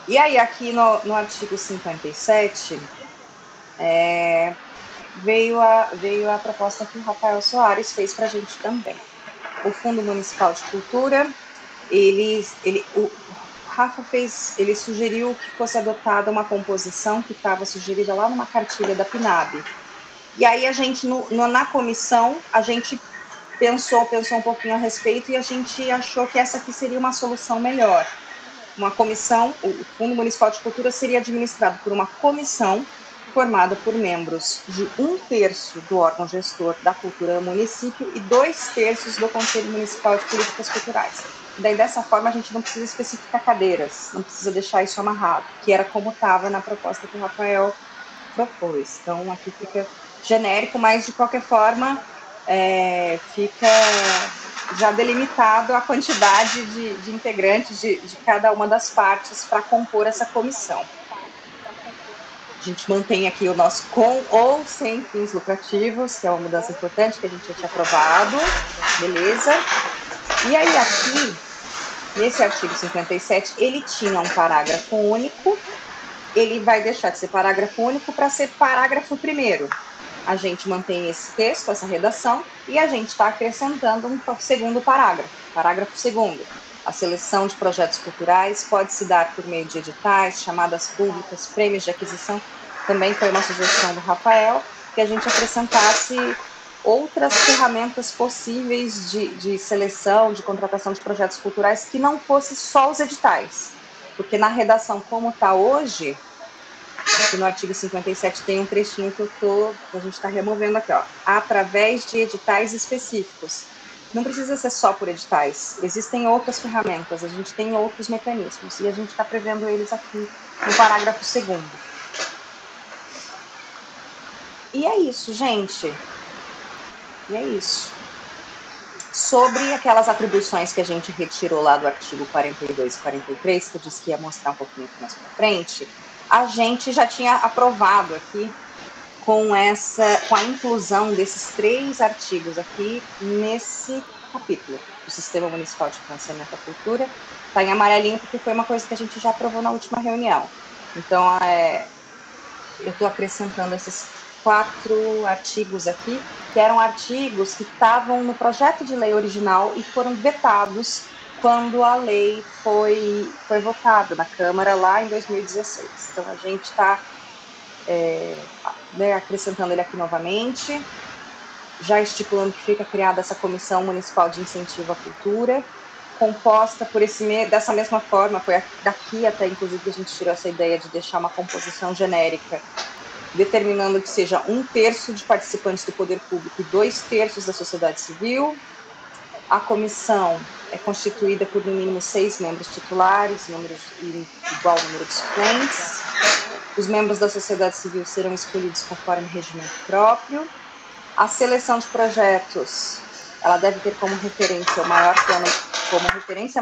E aí aqui no artigo 57, veio a proposta que o Rafael Soares fez para a gente também. O Fundo Municipal de Cultura, o Rafa ele sugeriu que fosse adotada uma composição que estava sugerida lá numa cartilha da PNAB. E aí a gente, na comissão, a gente pensou um pouquinho a respeito e a gente achou que essa aqui seria uma solução melhor. Uma comissão, o Fundo Municipal de Cultura seria administrado por uma comissão formada por membros de 1/3 do órgão gestor da cultura do município e 2/3 do Conselho Municipal de Políticas Culturais. Daí, dessa forma, a gente não precisa especificar cadeiras, não precisa deixar isso amarrado, que era como estava na proposta que o Rafael propôs. Então, aqui fica genérico, mas, de qualquer forma, fica já delimitado a quantidade de integrantes de cada uma das partes para compor essa comissão. A gente mantém aqui o nosso com ou sem fins lucrativos, que é uma mudança importante que a gente já tinha aprovado, beleza? E aí aqui, nesse artigo 57, ele tinha um parágrafo único, ele vai deixar de ser parágrafo único para ser parágrafo primeiro. A gente mantém esse texto, essa redação, e a gente está acrescentando um segundo parágrafo, parágrafo segundo. A seleção de projetos culturais pode se dar por meio de editais, chamadas públicas, prêmios de aquisição. Também foi uma sugestão do Rafael, que a gente acrescentasse outras ferramentas possíveis de seleção, de contratação de projetos culturais, que não fosse só os editais. Porque na redação como está hoje, aqui no artigo 57 tem um trechinho que a gente está removendo aqui, ó, através de editais específicos. Não precisa ser só por editais, existem outras ferramentas, a gente tem outros mecanismos, e a gente está prevendo eles aqui no parágrafo 2º. E é isso, gente. E é isso. Sobre aquelas atribuições que a gente retirou lá do artigo 42 e 43, que eu disse que ia mostrar um pouquinho mais para frente, a gente já tinha aprovado aqui com a inclusão desses 3 artigos aqui nesse capítulo do Sistema Municipal de Financiamento à Cultura. Está em amarelinho porque foi uma coisa que a gente já aprovou na última reunião. Então, eu estou acrescentando esses 4 artigos aqui, que eram artigos que estavam no projeto de lei original e foram vetados quando a lei foi votada na Câmara lá em 2016. Então, a gente está acrescentando ele aqui novamente, já estipulando que fica criada essa Comissão Municipal de Incentivo à Cultura, composta por dessa mesma forma, foi daqui até, inclusive, que a gente tirou essa ideia de deixar uma composição genérica, determinando que seja 1/3 de participantes do poder público e 2/3 da sociedade civil. A comissão é constituída por, no mínimo, 6 membros titulares, igual número de suplentes. Os membros da sociedade civil serão escolhidos conforme regimento próprio. A seleção de projetos, ela deve ter como referência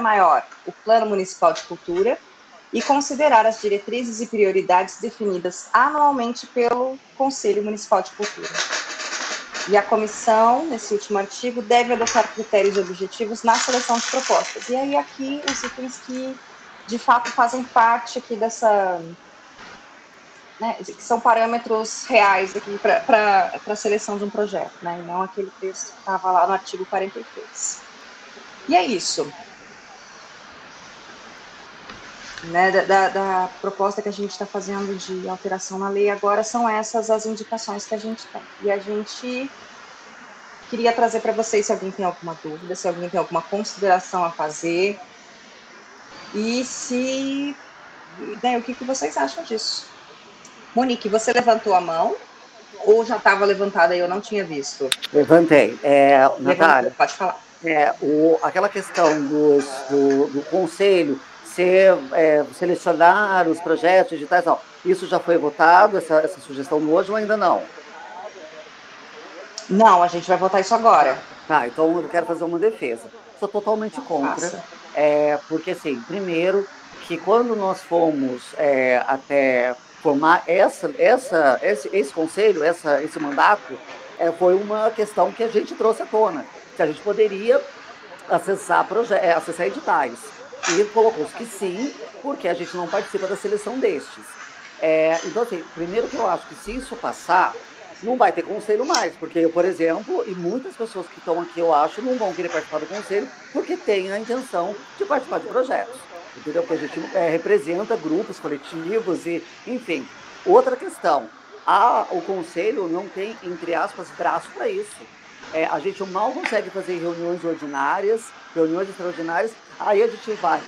maior o Plano Municipal de Cultura e considerar as diretrizes e prioridades definidas anualmente pelo Conselho Municipal de Cultura. E a comissão, nesse último artigo, deve adotar critérios e objetivos na seleção de propostas. E aí aqui os itens que, de fato, fazem parte aqui dessa... que são parâmetros reais aqui para a seleção de um projeto, né? E não aquele texto que estava lá no artigo 43. E é isso. Da proposta que a gente está fazendo de alteração na lei agora, são essas as indicações que a gente tem. E a gente queria trazer para vocês, se alguém tem alguma dúvida, se alguém tem alguma consideração a fazer, e o que vocês acham disso. Monique, você levantou a mão ou já estava levantada e eu não tinha visto? Levantei. Natália, pode falar. Aquela questão do conselho selecionar os projetos digitais, não. Isso já foi votado, essa sugestão hoje ou ainda não? Não, a gente vai votar isso agora. Tá, então eu quero fazer uma defesa. Sou totalmente contra. Porque, assim, primeiro, que quando nós fomos até formar esse conselho, esse mandato, foi uma questão que a gente trouxe à tona, que a gente poderia acessar editais. E colocou-se que sim, porque a gente não participa da seleção destes. Então, assim, primeiro que eu acho que se isso passar, não vai ter conselho mais, porque eu, por exemplo, e muitas pessoas que estão aqui, eu acho, não vão querer participar do conselho, porque têm a intenção de participar de projetos. Entendeu? Porque a gente representa grupos coletivos e, enfim. Outra questão, o conselho não tem, entre aspas, braço para isso. A gente mal consegue fazer reuniões ordinárias, reuniões extraordinárias, aí a gente vai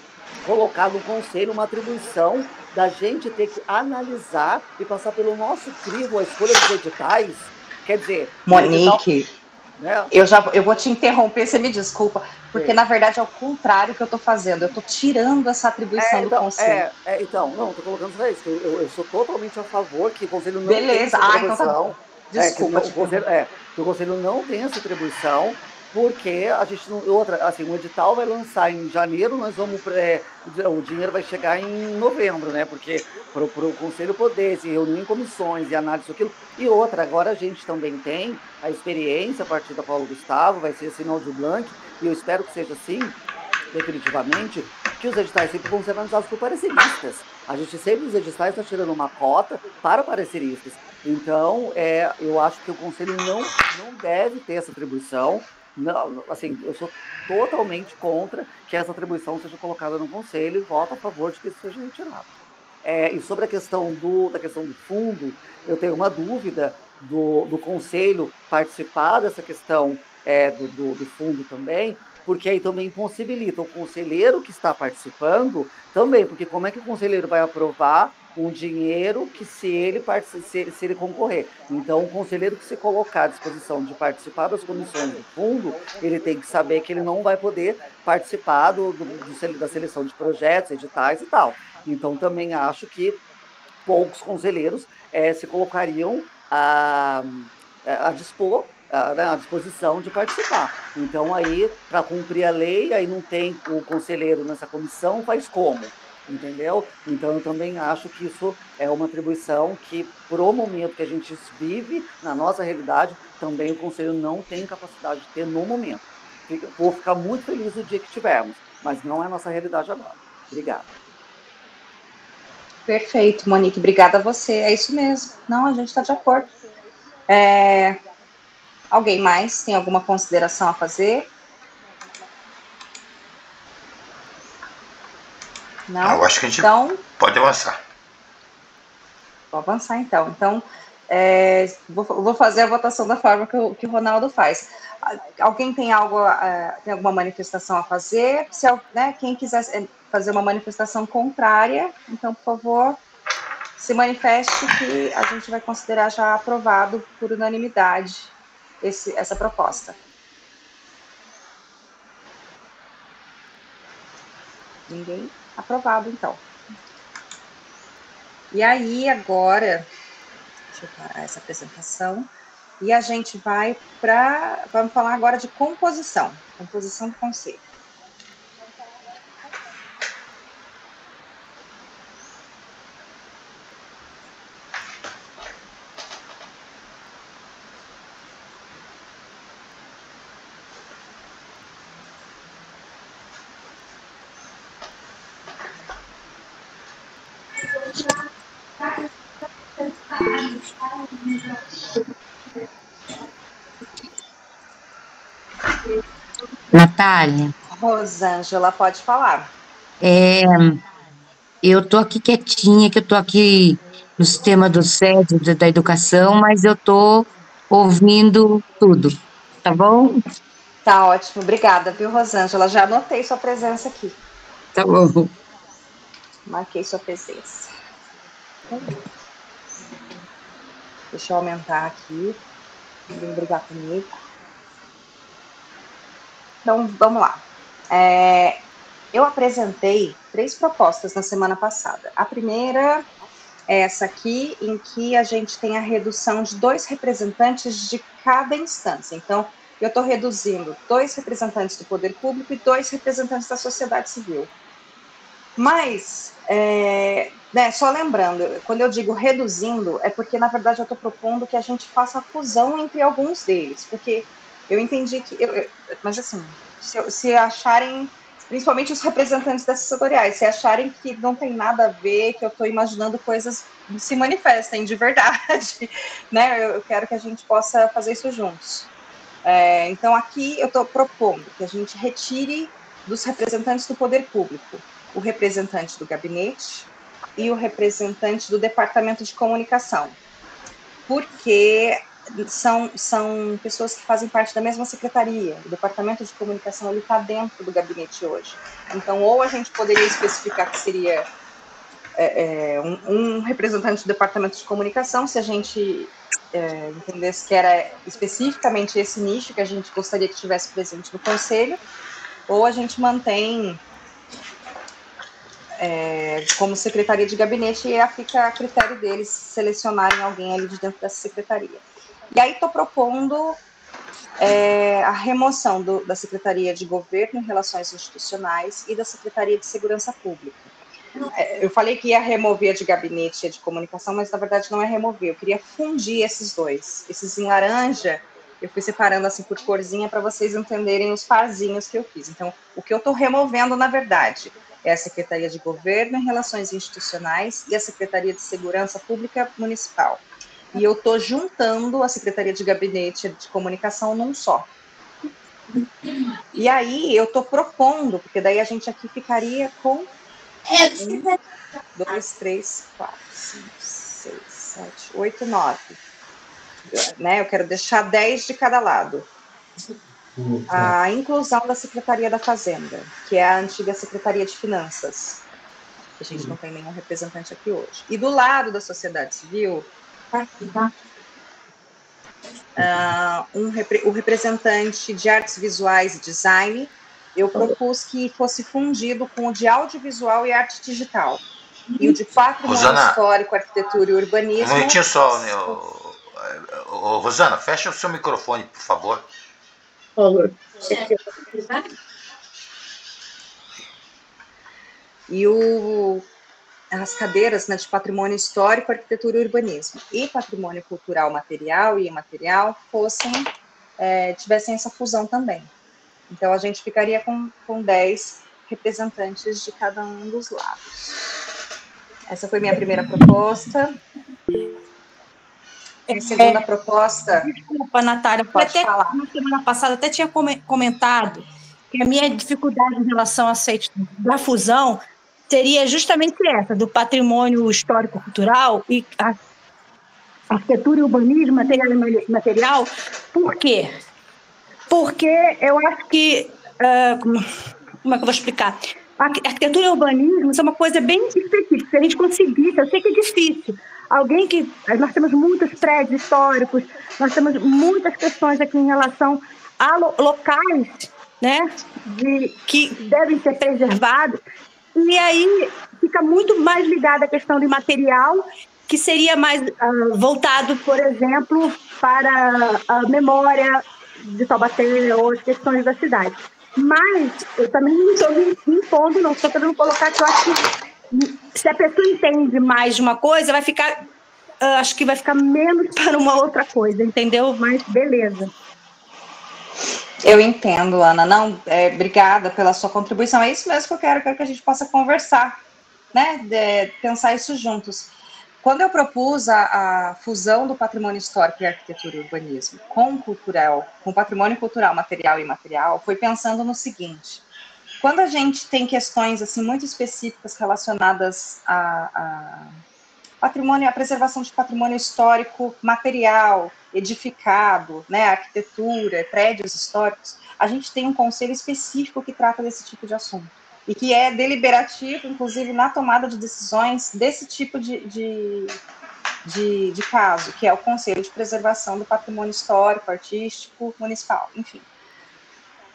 colocar no conselho uma atribuição da gente ter que analisar e passar pelo nosso crivo a escolha dos editais, quer dizer... Monique, né? eu vou te interromper, você me desculpa, porque na verdade é o contrário que eu estou fazendo, eu estou tirando essa atribuição do conselho. Então, não, estou colocando só isso, eu sou totalmente a favor que o conselho não tem essa atribuição. Então tá bom. Desculpa, que o conselho não tem essa atribuição, porque a gente não... assim, o edital vai lançar em janeiro, nós vamos... o dinheiro vai chegar em novembro, né? Porque para o conselho poder se reunir em comissões e análise daquilo. E agora a gente também tem a experiência a partir da Paulo Gustavo, vai ser sinal de Blanc, e eu espero que seja assim, definitivamente, que os editais sempre vão ser analisados por pareceristas. A gente sempre, os editais, está tirando uma cota para pareceristas. Então, eu acho que o conselho não deve ter essa atribuição. Não, assim, eu sou totalmente contra que essa atribuição seja colocada no conselho e voto a favor de que isso seja retirado. E sobre a questão do fundo, eu tenho uma dúvida do conselho participar dessa questão do fundo também, porque aí também impossibilita o conselheiro que está participando também, porque como é que o conselheiro vai aprovar um dinheiro que se ele concorrer? Então, o conselheiro que se colocar à disposição de participar das comissões do fundo, ele tem que saber que ele não vai poder participar da seleção de projetos, editais e tal. Então, também acho que poucos conselheiros se colocariam à disposição de participar. Então, aí, para cumprir a lei, aí não tem o conselheiro nessa comissão, faz como? Entendeu? Então, eu também acho que isso é uma atribuição que, pro momento que a gente vive, na nossa realidade, também o conselho não tem capacidade de ter no momento. Vou ficar muito feliz o dia que tivermos, mas não é a nossa realidade agora. Obrigada. Perfeito, Monique. Obrigada a você. É isso mesmo. Não, a gente está de acordo. Alguém mais tem alguma consideração a fazer? Não? Eu acho que a gente pode avançar. Vou avançar, então. Então, vou fazer a votação da forma que o Ronaldo faz. Alguém tem tem alguma manifestação a fazer? Quem quiser fazer uma manifestação contrária, então, por favor, se manifeste, que a gente vai considerar já aprovado por unanimidade essa proposta. Ninguém? Aprovado, então. E aí, agora, deixa eu parar essa apresentação, e a gente vamos falar agora de composição do conselho. Natália. Rosângela, pode falar. Eu estou aqui quietinha, que eu estou aqui no sistema do SED, da educação, mas eu estou ouvindo tudo, tá bom? Tá ótimo, obrigada, viu, Rosângela? Já anotei sua presença aqui. Tá bom. Marquei sua presença. Deixa eu aumentar aqui. Ninguém brigar comigo. Então, vamos lá. Eu apresentei 3 propostas na semana passada. A primeira é essa aqui, em que a gente tem a redução de 2 representantes de cada instância. Então, eu estou reduzindo 2 representantes do poder público e 2 representantes da sociedade civil. Mas, só lembrando, quando eu digo reduzindo, é porque, na verdade, eu estou propondo que a gente faça a fusão entre alguns deles, porque eu entendi que... mas, assim, se acharem, principalmente os representantes desses setoriais, se acharem que não tem nada a ver, que eu estou imaginando coisas, se manifestem de verdade, né? Eu quero que a gente possa fazer isso juntos. Então, aqui eu estou propondo que a gente retire dos representantes do poder público o representante do gabinete e o representante do departamento de comunicação, porque são pessoas que fazem parte da mesma secretaria. O departamento de comunicação está dentro do gabinete hoje. Então, ou a gente poderia especificar que seria um representante do departamento de comunicação, se a gente entendesse que era especificamente esse nicho que a gente gostaria que estivesse presente no conselho, ou a gente mantém como secretaria de gabinete e fica a critério deles selecionarem alguém ali de dentro dessa secretaria. E aí estou propondo a remoção da Secretaria de Governo e Relações Institucionais e da Secretaria de Segurança Pública. Eu falei que ia remover a de gabinete e a de comunicação, mas na verdade não é remover, eu queria fundir esses dois. Esses em laranja, eu fui separando assim por corzinha para vocês entenderem os parzinhos que eu fiz. Então, o que eu estou removendo, na verdade, é a Secretaria de Governo e Relações Institucionais e a Secretaria de Segurança Pública Municipal. E eu estou juntando a Secretaria de Gabinete e de Comunicação num só. E aí eu estou propondo, porque daí a gente aqui ficaria com 1, 2, 3, 4, 5, 6, 7, 8, 9. Né? Eu quero deixar 10 de cada lado. A inclusão da Secretaria da Fazenda, que é a antiga Secretaria de Finanças. A gente não tem nenhum representante aqui hoje. E do lado da sociedade civil, o representante de artes visuais e design, eu propus que fosse fundido com o de audiovisual e arte digital. E o de patrimônio histórico, arquitetura e urbanismo. Um momentinho só, né? Rosana, fecha o seu microfone, por favor. Por favor. E as cadeiras, né, de patrimônio histórico, arquitetura e urbanismo e patrimônio cultural material e imaterial tivessem essa fusão também. Então, a gente ficaria com 10 representantes de cada um dos lados. Essa foi minha primeira proposta. A segunda proposta... Desculpa, Natália. Pode falar. Na semana passada, até tinha comentado que a minha dificuldade em relação à da fusão seria justamente essa, do patrimônio histórico-cultural e a arquitetura e urbanismo, material. Por quê? Porque eu acho que... como é que eu vou explicar? A arquitetura e urbanismo são uma coisa bem específica. Se a gente conseguisse, eu sei que é difícil. Nós temos muitos prédios históricos, nós temos muitas questões aqui em relação a locais, né, que devem ser preservados. E aí fica muito mais ligada à questão de material, que seria mais voltado, por exemplo, para a memória de Taubaté ou as questões da cidade. Mas eu também não estou me impondo, não estou querendo colocar que eu acho que se a pessoa entende mais de uma coisa, vai ficar, acho que vai ficar menos para uma outra coisa, entendeu? Mas beleza. Eu entendo, Ana. Não, obrigada pela sua contribuição. É isso mesmo que eu quero que a gente possa conversar, né? Pensar isso juntos. Quando eu propus a fusão do patrimônio histórico e arquitetura e urbanismo com patrimônio cultural, material e imaterial, foi pensando no seguinte: quando a gente tem questões assim muito específicas relacionadas a patrimônio, a preservação de patrimônio histórico material, edificado, né, arquitetura, prédios históricos, a gente tem um conselho específico que trata desse tipo de assunto e que é deliberativo, inclusive, na tomada de decisões desse tipo de caso, que é o Conselho de Preservação do Patrimônio Histórico, Artístico, Municipal, enfim.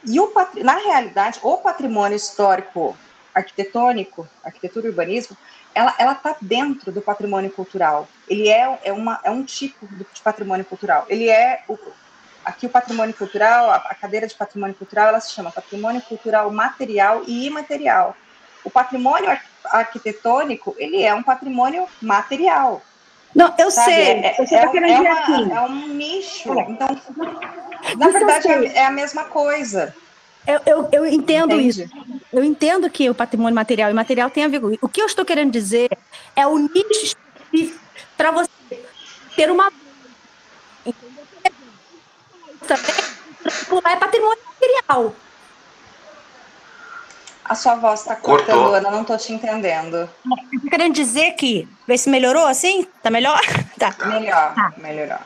E, na realidade, o patrimônio histórico arquitetônico, arquitetura e urbanismo, ela está dentro do patrimônio cultural. Ele é um tipo de patrimônio cultural. Ele aqui o patrimônio cultural, a cadeira de patrimônio cultural, ela se chama patrimônio cultural material e imaterial. O patrimônio arquitetônico, ele é um patrimônio material. Não, eu sei. É um nicho. Então, na verdade, é a mesma coisa. Eu entendo isso. Eu entendo que o patrimônio material e imaterial tem a ver com isso. O que eu estou querendo dizer é o nicho específico para você ter uma... Também é patrimônio material. A sua voz está cortando, Ana, não estou te entendendo. Eu estou querendo dizer que... Vê se melhorou assim? Tá melhor? Tá. Melhor.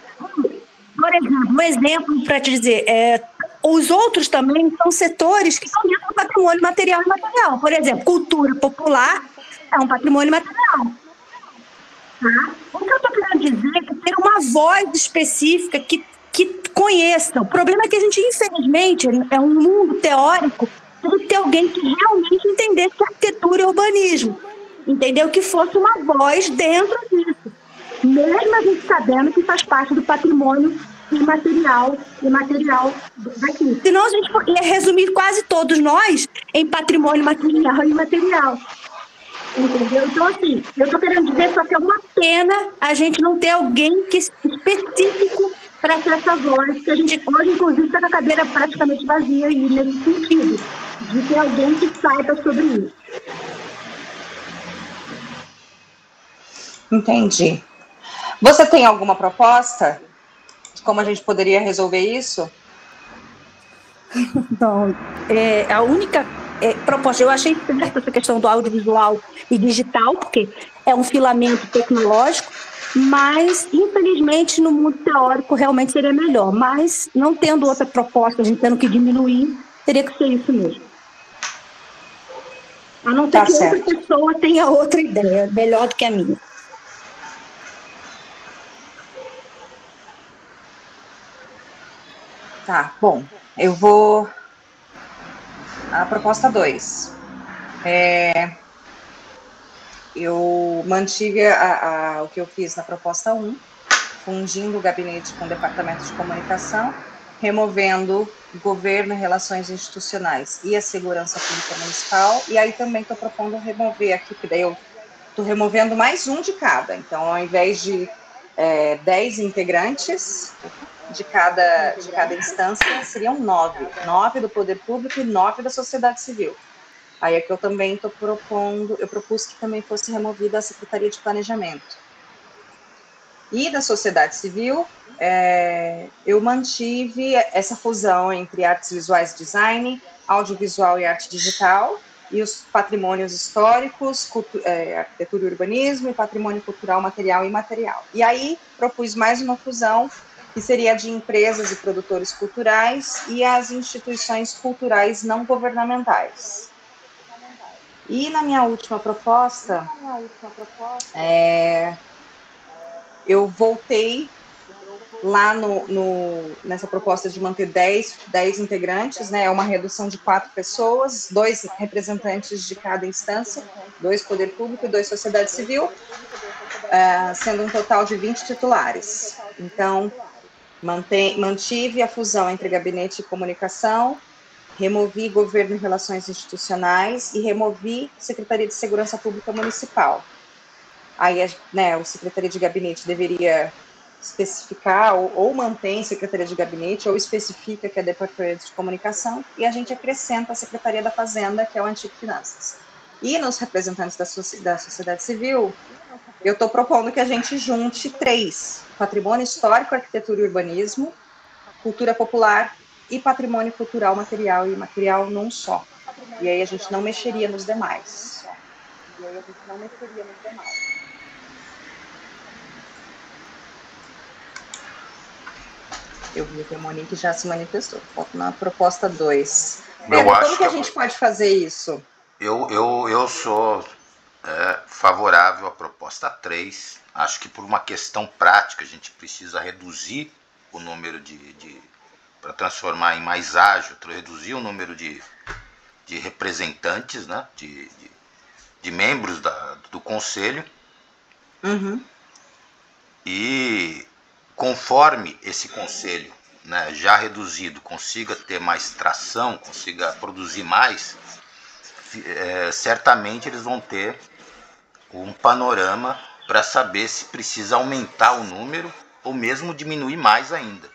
Por exemplo, um exemplo para te dizer... os outros também são setores que são dentro do patrimônio material e imaterial. Por exemplo, cultura popular É um patrimônio material. Tá? O que eu estou querendo dizer é que ter uma voz específica que conheça. O problema é que a gente, infelizmente, é um mundo teórico, tem que ter alguém que realmente entendesse arquitetura e urbanismo. Entendeu? Que fosse uma voz dentro disso. Mesmo a gente sabendo que faz parte do patrimônio imaterial daqui. Senão a gente ia resumir quase todos nós em patrimônio material e imaterial. Entendeu? Então, assim, eu estou querendo dizer só que é uma pena a gente não ter alguém específico para ter essa voz, que a gente hoje, inclusive, está com a cadeira praticamente vazia aí, nesse sentido, de ter alguém que saiba sobre isso. Entendi. Você tem alguma proposta de como a gente poderia resolver isso? Então, a única proposta, eu achei certa essa questão do audiovisual e digital, porque é um filamento tecnológico, mas, infelizmente, no mundo teórico, realmente seria melhor. Mas, não tendo outra proposta, a gente tendo que diminuir, teria que ser isso mesmo. A não ser que outra pessoa tenha outra ideia, melhor do que a minha. Tá, bom. Eu vou... A proposta 2. Eu mantive o que eu fiz na proposta 1, fundindo o gabinete com o departamento de comunicação, removendo governo e relações institucionais e a segurança pública municipal, e aí também estou propondo remover aqui, porque daí eu estou removendo mais um de cada, então ao invés de 10 integrantes de cada instância, seriam 9 do poder público e 9 da sociedade civil. Aí é que eu também estou propondo, eu propus que também fosse removida a Secretaria de Planejamento. E da sociedade civil, eu mantive essa fusão entre artes visuais e design, audiovisual e arte digital, e os patrimônios históricos, arquitetura e urbanismo, e patrimônio cultural, material e imaterial. E aí propus mais uma fusão, que seria de empresas e produtores culturais e as instituições culturais não governamentais. E na minha última proposta, eu voltei lá nessa proposta de manter 10 integrantes, né? É uma redução de 4 pessoas, 2 representantes de cada instância, 2 poder público e 2 sociedade civil, sendo um total de 20 titulares. Então, mantive a fusão entre gabinete e comunicação, removi governo e relações institucionais e removi Secretaria de Segurança Pública Municipal. Aí, o Secretaria de Gabinete deveria especificar ou mantém Secretaria de Gabinete ou especifica que é Departamento de Comunicação e a gente acrescenta a Secretaria da Fazenda, que é o Antigo Finanças. E nos representantes da sociedade civil, eu estou propondo que a gente junte 3: patrimônio histórico, arquitetura e urbanismo, cultura popular e patrimônio cultural, material e imaterial num só. E aí a gente não mexeria nos demais. Eu vi que a Monique já se manifestou. Falta na proposta 2. Pedro, como que a gente pode fazer isso? Eu sou favorável à proposta 3. Acho que por uma questão prática a gente precisa reduzir o número para transformar em mais ágil, reduzir o número de representantes, né, de membros do conselho. Uhum. E conforme esse conselho, né, já reduzido, consiga ter mais tração, consiga produzir mais, certamente eles vão ter um panorama para saber se precisa aumentar o número ou mesmo diminuir mais ainda.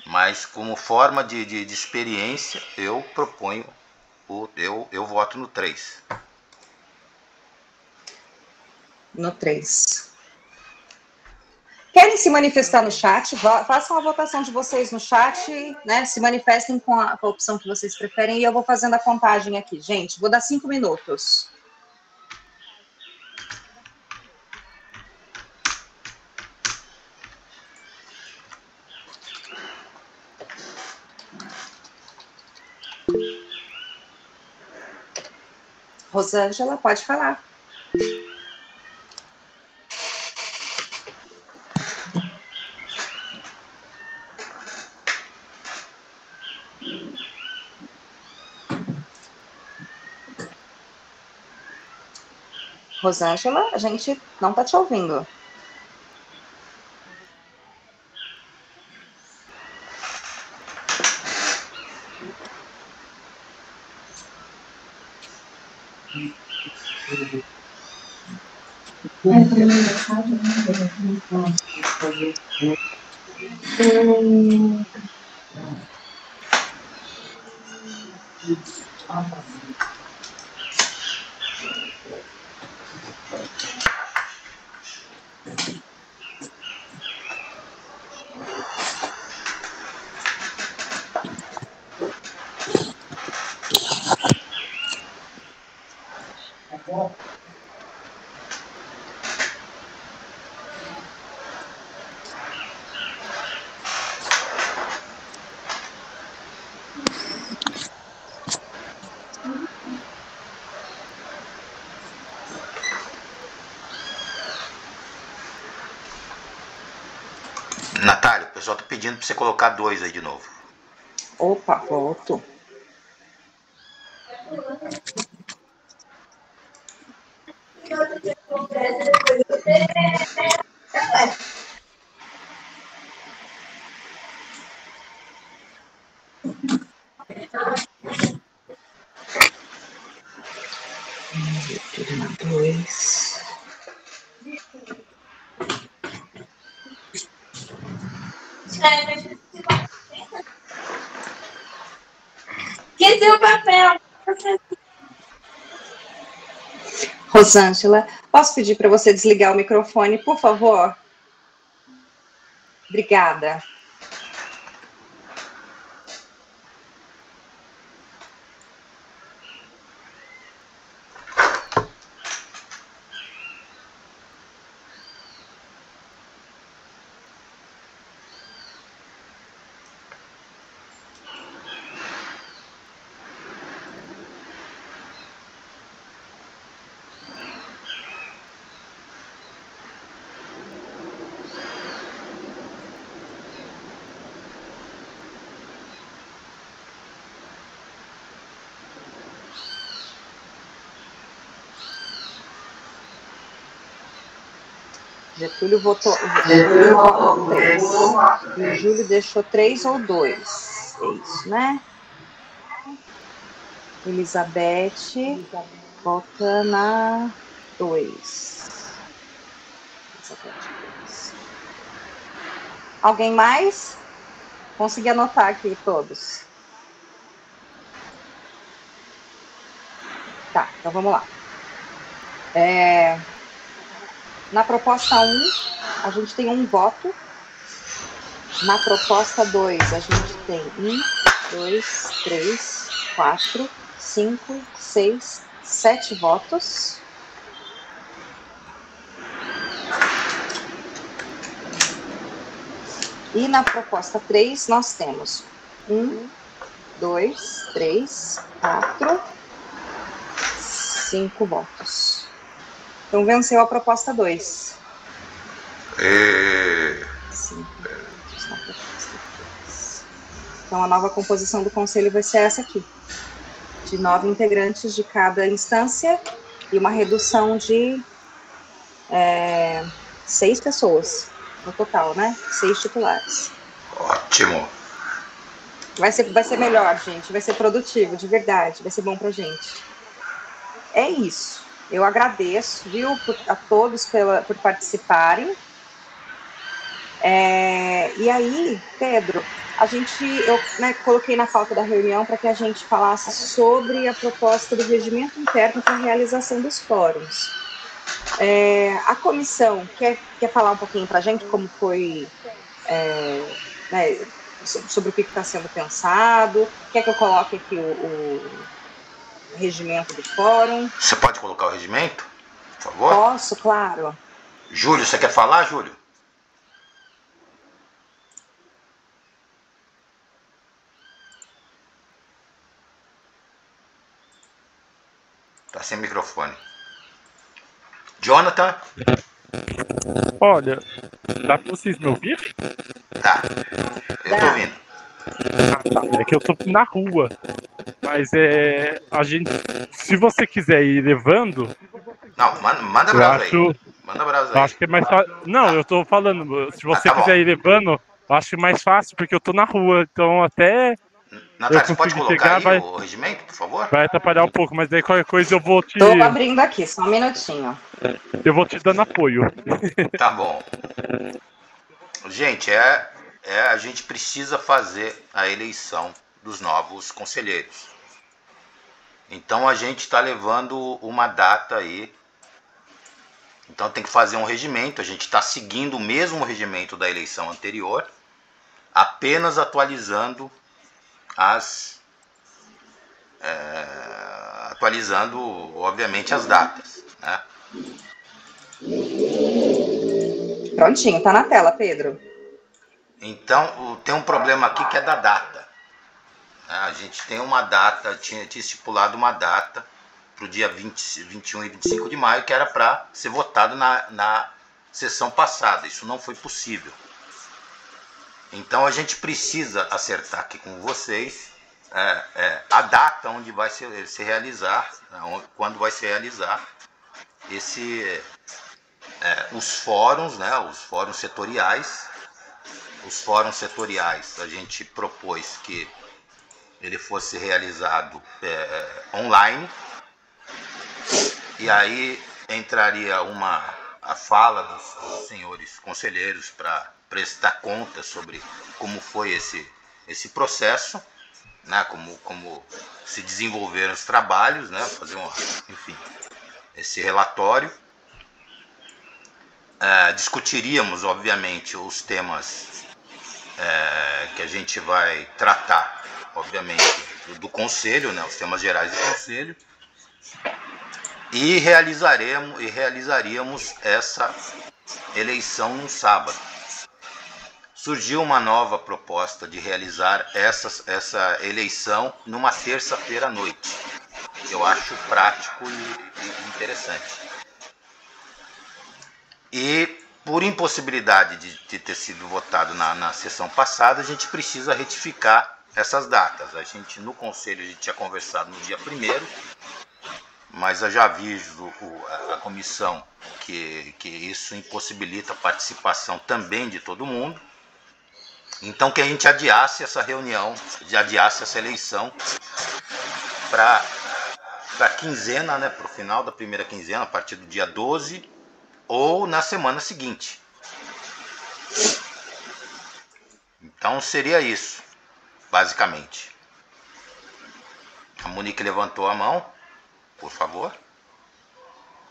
Mas como forma de experiência, eu proponho, eu voto no 3. No 3. Querem se manifestar no chat? Façam a votação de vocês no chat, né? Se manifestem com a opção que vocês preferem e eu vou fazendo a contagem aqui. Gente, vou dar 5 minutos. Rosângela, pode falar. Rosângela, a gente não está te ouvindo. Natália, o pessoal tá pedindo para você colocar 2 aí de novo. Opa, volto. Dois. Cadê o papel? Rosângela, posso pedir para você desligar o microfone, por favor? Obrigada. Getúlio votou 3. E o Júlio deixou 3 ou 2. É isso, né? Elizabeth vota na 2. Alguém mais? Consegui anotar aqui todos. Tá, então vamos lá. Na proposta 1, a gente tem um voto. Na proposta 2, a gente tem 1, 2, 3, 4, 5, 6, 7 votos. E na proposta 3, nós temos 1, 2, 3, 4, 5 votos. Então, venceu a proposta 2. Então, a nova composição do conselho vai ser essa aqui. De 9 integrantes de cada instância e uma redução de 6 pessoas no total, né? 6 titulares. Ótimo. Vai ser melhor, gente. Vai ser produtivo, de verdade. Vai ser bom pra gente. É isso. Eu agradeço, viu, a todos por participarem. E aí, Pedro, eu coloquei na pauta da reunião para que a gente falasse sobre a proposta do regimento interno para a realização dos fóruns. A comissão quer falar um pouquinho para a gente como foi, sobre o que está sendo pensado? Quer que eu coloque aqui o regimento do fórum? Você pode colocar o regimento, por favor? Posso, claro. Júlio, você quer falar, Júlio? Tá sem microfone. Jonathan? Olha, dá pra vocês me ouvir? Tá, eu tô ouvindo. É que eu tô na rua. Mas a gente, se você quiser ir levando, Não, manda eu brasa acho, aí. Manda brasa eu aí. acho que é mais fácil. Não, eu tô falando, se você tá bom. quiser ir levando, eu acho mais fácil, porque eu tô na rua, então até Natália, eu você pode consigo colocar chegar, aí o regimento, por favor? vai atrapalhar um pouco, mas daí qualquer coisa eu vou Tô abrindo aqui, só um minutinho. te dando apoio. Tá bom. Gente, a gente precisa fazer a eleição dos novos conselheiros. Então a gente está levando uma data aí. Então tem que fazer um regimento. A gente está seguindo o mesmo regimento da eleição anterior, apenas atualizando obviamente, as datas, né? Prontinho, tá na tela, Pedro. Então, tem um problema aqui que é da data. A gente tem uma data, tinha estipulado uma data para o dia 21 e 25 de maio, que era para ser votado na sessão passada. Isso não foi possível. Então, a gente precisa acertar aqui com vocês a data onde vai se realizar, quando vai se realizar os fóruns, né, os fóruns setoriais. Os fóruns setoriais, a gente propôs que ele fosse realizado online, e aí entraria a fala dos senhores conselheiros para prestar conta sobre como foi esse processo, né, como se desenvolveram os trabalhos, né, fazer esse relatório. Discutiríamos, obviamente, os temas que a gente vai tratar, obviamente, do Conselho, né, os temas gerais do Conselho, e realizaríamos essa eleição no sábado. Surgiu uma nova proposta de realizar essa eleição numa terça-feira à noite. Eu acho prático e interessante. E por impossibilidade de ter sido votado na sessão passada, a gente precisa retificar essas datas. A gente, no Conselho, a gente tinha conversado no dia 1º, mas eu já aviso a comissão que isso impossibilita a participação também de todo mundo. Então, que a gente adiasse essa reunião, adiasse essa eleição para a quinzena, né, para o final da primeira quinzena, a partir do dia 12, ou na semana seguinte. Então seria isso, basicamente. A Monique levantou a mão, por favor.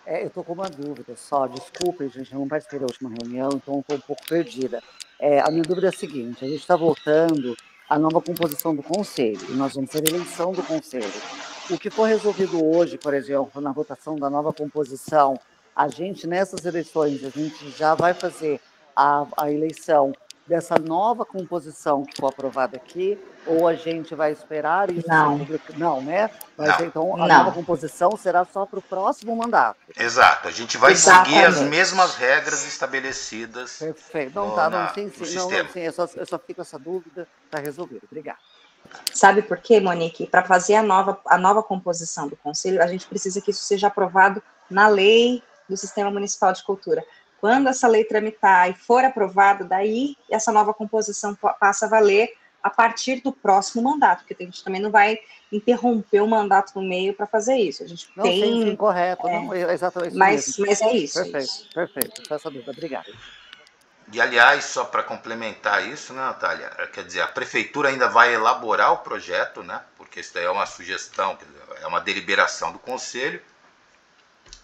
Eu estou com uma dúvida só, desculpe, gente, eu não participei da última reunião, então estou um pouco perdida. A minha dúvida é a seguinte: a gente está votando a nova composição do Conselho, e nós vamos ter eleição do Conselho. O que foi resolvido hoje, por exemplo, na votação da nova composição, a gente, nessas eleições, a gente já vai fazer a eleição dessa nova composição que for aprovada aqui, ou a gente vai esperar isso ser publicado? Não, né? Então, a nova composição será só para o próximo mandato. Exato, a gente vai seguir as mesmas regras estabelecidas. Perfeito. Não, sim, eu só fico com essa dúvida, está resolvido. Obrigada. Sabe por quê, Monique? Para fazer a nova composição do Conselho, a gente precisa que isso seja aprovado na lei do Sistema Municipal de Cultura. Quando essa lei tramitar e for aprovada, daí essa nova composição passa a valer a partir do próximo mandato, porque a gente também não vai interromper o mandato no meio para fazer isso. A gente tem... Sim, correto. Não, exatamente mas é isso. Perfeito. Só essa dúvida. Obrigada. E, aliás, só para complementar isso, né, Natália? Quer dizer, a Prefeitura ainda vai elaborar o projeto, né? Porque isso daí é uma sugestão, quer dizer, é uma deliberação do Conselho,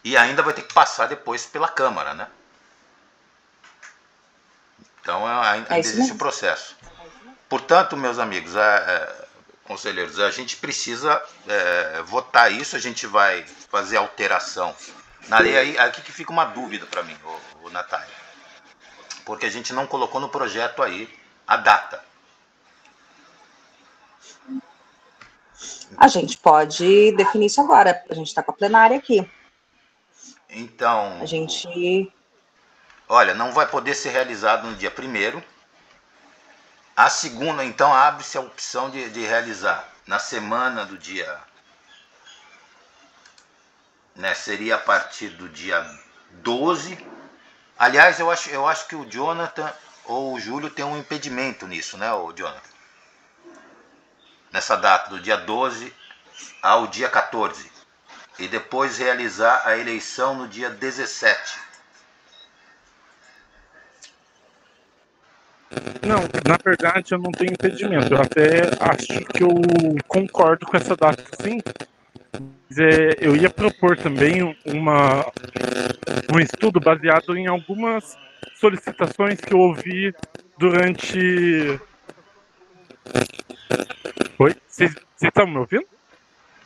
e ainda vai ter que passar depois pela Câmara, né? Então, ainda existe o processo. Portanto, meus amigos, conselheiros, a gente precisa votar isso, a gente vai fazer alteração na lei. Aí aqui que fica uma dúvida para mim, Natália, porque a gente não colocou no projeto aí a data. A gente pode definir isso agora. A gente está com a plenária aqui. Então, a gente... Olha, não vai poder ser realizado no dia 1º. A segunda, então, abre-se a opção de realizar na semana do dia... Né, seria a partir do dia 12. Aliás, eu acho que o Jonathan ou o Júlio tem um impedimento nisso, né, o Jonathan? Nessa data, do dia 12 ao dia 14. E depois realizar a eleição no dia 17. Não, na verdade eu não tenho impedimento. Eu até acho que eu concordo com essa data, sim. Eu ia propor também um estudo baseado em algumas solicitações que eu ouvi durante... Oi? Vocês estão me ouvindo?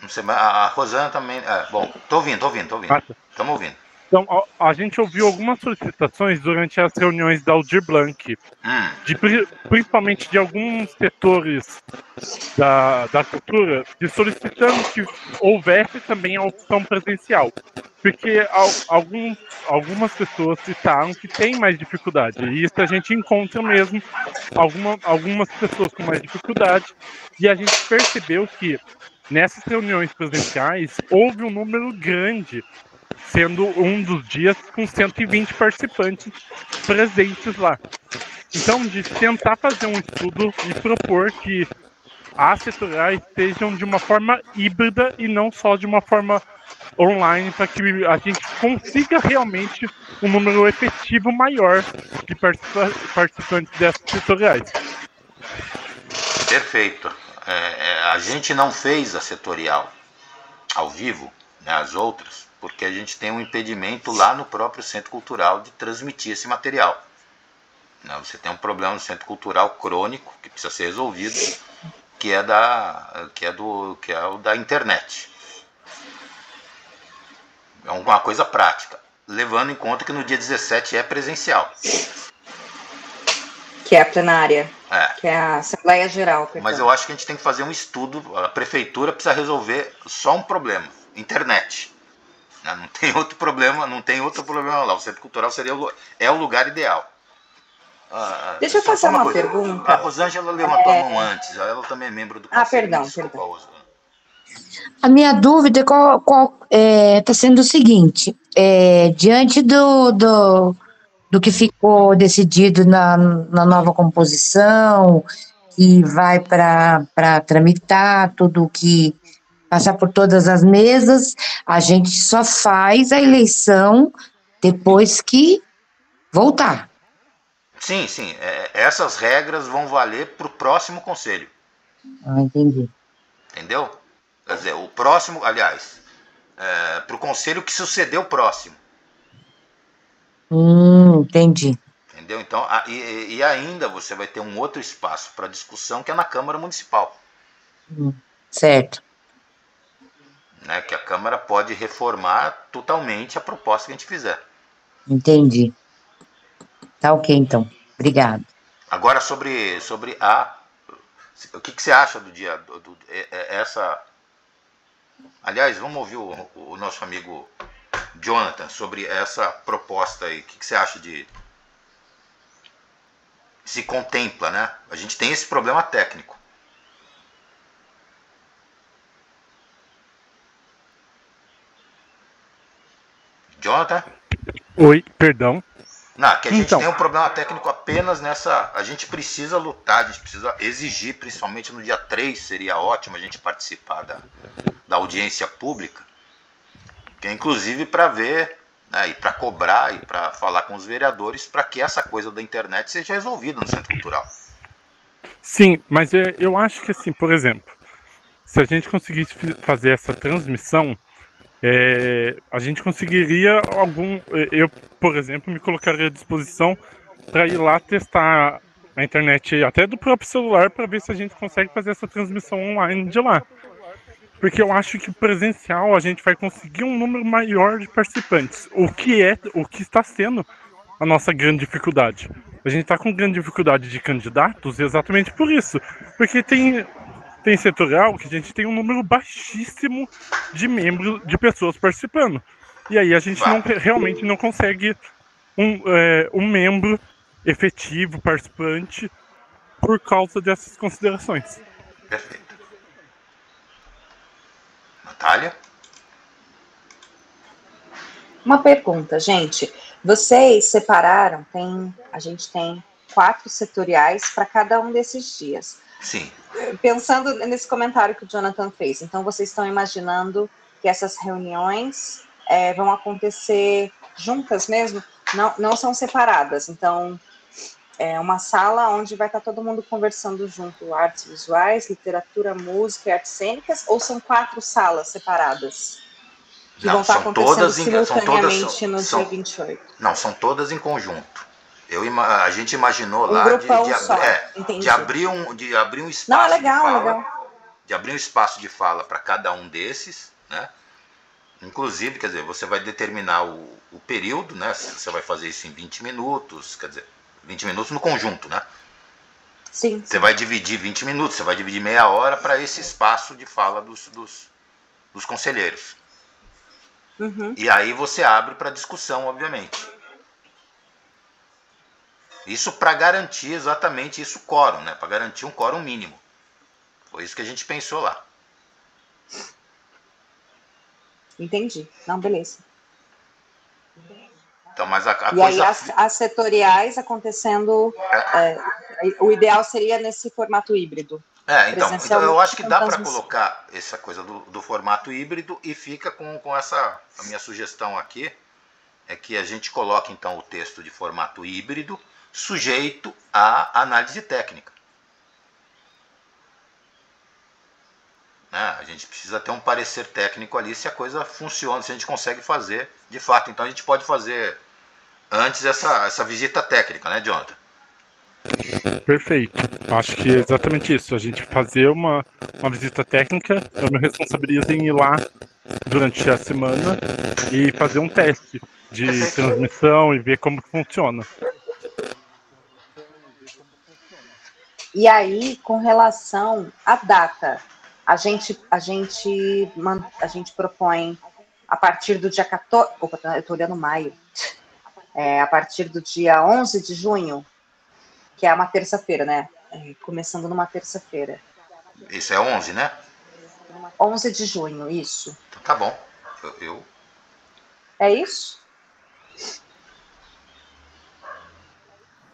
Não sei, a Rosana também... bom, tô ouvindo. Estamos ouvindo. Então, a gente ouviu algumas solicitações durante as reuniões da Aldir Blanc, principalmente de alguns setores da cultura, solicitando que houvesse também a opção presencial. Porque algumas pessoas citaram que têm mais dificuldade, e isso a gente encontra mesmo algumas pessoas com mais dificuldade, e a gente percebeu que nessas reuniões presenciais houve um número grande, sendo um dos dias com 120 participantes presentes lá. Então, de tentar fazer um estudo e propor que as setoriais estejam de uma forma híbrida e não só de uma forma online, para que a gente consiga realmente um número efetivo maior de participantes dessas setoriais. Perfeito. A gente não fez a setorial ao vivo, né, as outras, porque a gente tem um impedimento lá no próprio Centro Cultural de transmitir esse material. Você tem um problema no Centro Cultural crônico que precisa ser resolvido, que é o da internet. É uma coisa prática, levando em conta que no dia 17 é presencial. Que é a plenária, que é a Assembleia Geral. Perdão. Mas eu acho que a gente tem que fazer um estudo, a prefeitura precisa resolver só um problema, internet. Não tem outro problema lá. O Centro Cultural é o lugar ideal. Deixa eu fazer uma pergunta. A Rosângela levantou a mão antes, ela também é membro do Conselho. Perdão. A minha dúvida está sendo o seguinte, diante do que ficou decidido na nova composição, que vai para tramitar tudo que passar por todas as mesas, a gente só faz a eleição depois que voltar. Sim. Essas regras vão valer para o próximo conselho. Entendi. Entendeu? Quer dizer, o próximo, aliás, para o conselho que sucedeu o próximo. Entendi. Entendeu? Então, e ainda você vai ter um outro espaço para discussão que é na Câmara Municipal. Certo. Né, que a Câmara pode reformar totalmente a proposta que a gente fizer. Entendi. Tá ok, então. Obrigado. Agora, sobre o que você acha do dia... essa... Aliás, vamos ouvir o nosso amigo Jonathan sobre essa proposta aí. O que você acha de... Se contempla, né? A gente tem esse problema técnico. Jonathan? Oi, perdão. Não, que a gente tem um problema técnico apenas nessa... A gente precisa lutar, a gente precisa exigir, principalmente no dia 3, seria ótimo a gente participar da audiência pública, que é inclusive para ver, né, e para cobrar, e para falar com os vereadores, para que essa coisa da internet seja resolvida no Centro Cultural. Sim, mas eu acho que, assim, por exemplo, se a gente conseguisse fazer essa transmissão, a gente conseguiria eu, por exemplo, me colocaria à disposição para ir lá testar a internet até do próprio celular para ver se a gente consegue fazer essa transmissão online de lá. Porque eu acho que presencial a gente vai conseguir um número maior de participantes, o que está sendo a nossa grande dificuldade. A gente está com grande dificuldade de candidatos exatamente por isso, porque tem tem setorial que a gente tem um número baixíssimo de membros, de pessoas participando. E aí a gente realmente não consegue um membro efetivo, participante, por causa dessas considerações. Perfeito. Natália? Uma pergunta, gente. Vocês separaram, a gente tem 4 setoriais para cada um desses dias. Sim. Pensando nesse comentário que o Jonathan fez, então vocês estão imaginando que essas reuniões vão acontecer juntas mesmo? Não são separadas, então é uma sala onde vai estar todo mundo conversando junto, artes visuais, literatura, música e artes cênicas, ou são 4 salas separadas? Que vão estar acontecendo simultaneamente no dia 28. Não, são todas em conjunto. A gente imaginou lá de abrir um espaço de abrir um espaço de fala para cada um desses, né? Inclusive, quer dizer, você vai determinar o período, né? Você vai fazer isso em 20 minutos, quer dizer, 20 minutos no conjunto, né? Sim. Você vai dividir 20 minutos, você vai dividir meia hora para esse espaço de fala dos conselheiros. Uhum. E aí você abre para discussão, obviamente. Isso para garantir exatamente isso, quórum, né? Para garantir um quórum mínimo. Foi isso que a gente pensou lá. Entendi. Não, beleza. Então, mas e coisa... aí as setoriais acontecendo, o ideal seria nesse formato híbrido. Então eu acho que dá para colocar essa coisa do formato híbrido e fica com essa... A minha sugestão aqui é que a gente coloque, então, o texto de formato híbrido sujeito à análise técnica. Né? A gente precisa ter um parecer técnico ali se a coisa funciona, se a gente consegue fazer de fato. Então a gente pode fazer antes essa visita técnica, né, Jonathan? Perfeito. Acho que é exatamente isso. A gente fazer uma visita técnica, eu me responsabilizo em ir lá durante a semana e fazer um teste de transmissão e ver como funciona. E aí, com relação à data, a gente propõe a partir do dia 14... Opa, eu estou olhando maio. A partir do dia 11 de junho, que é uma terça-feira, né? Começando numa terça-feira. Isso é 11, né? 11 de junho, isso. Então, tá bom. É isso?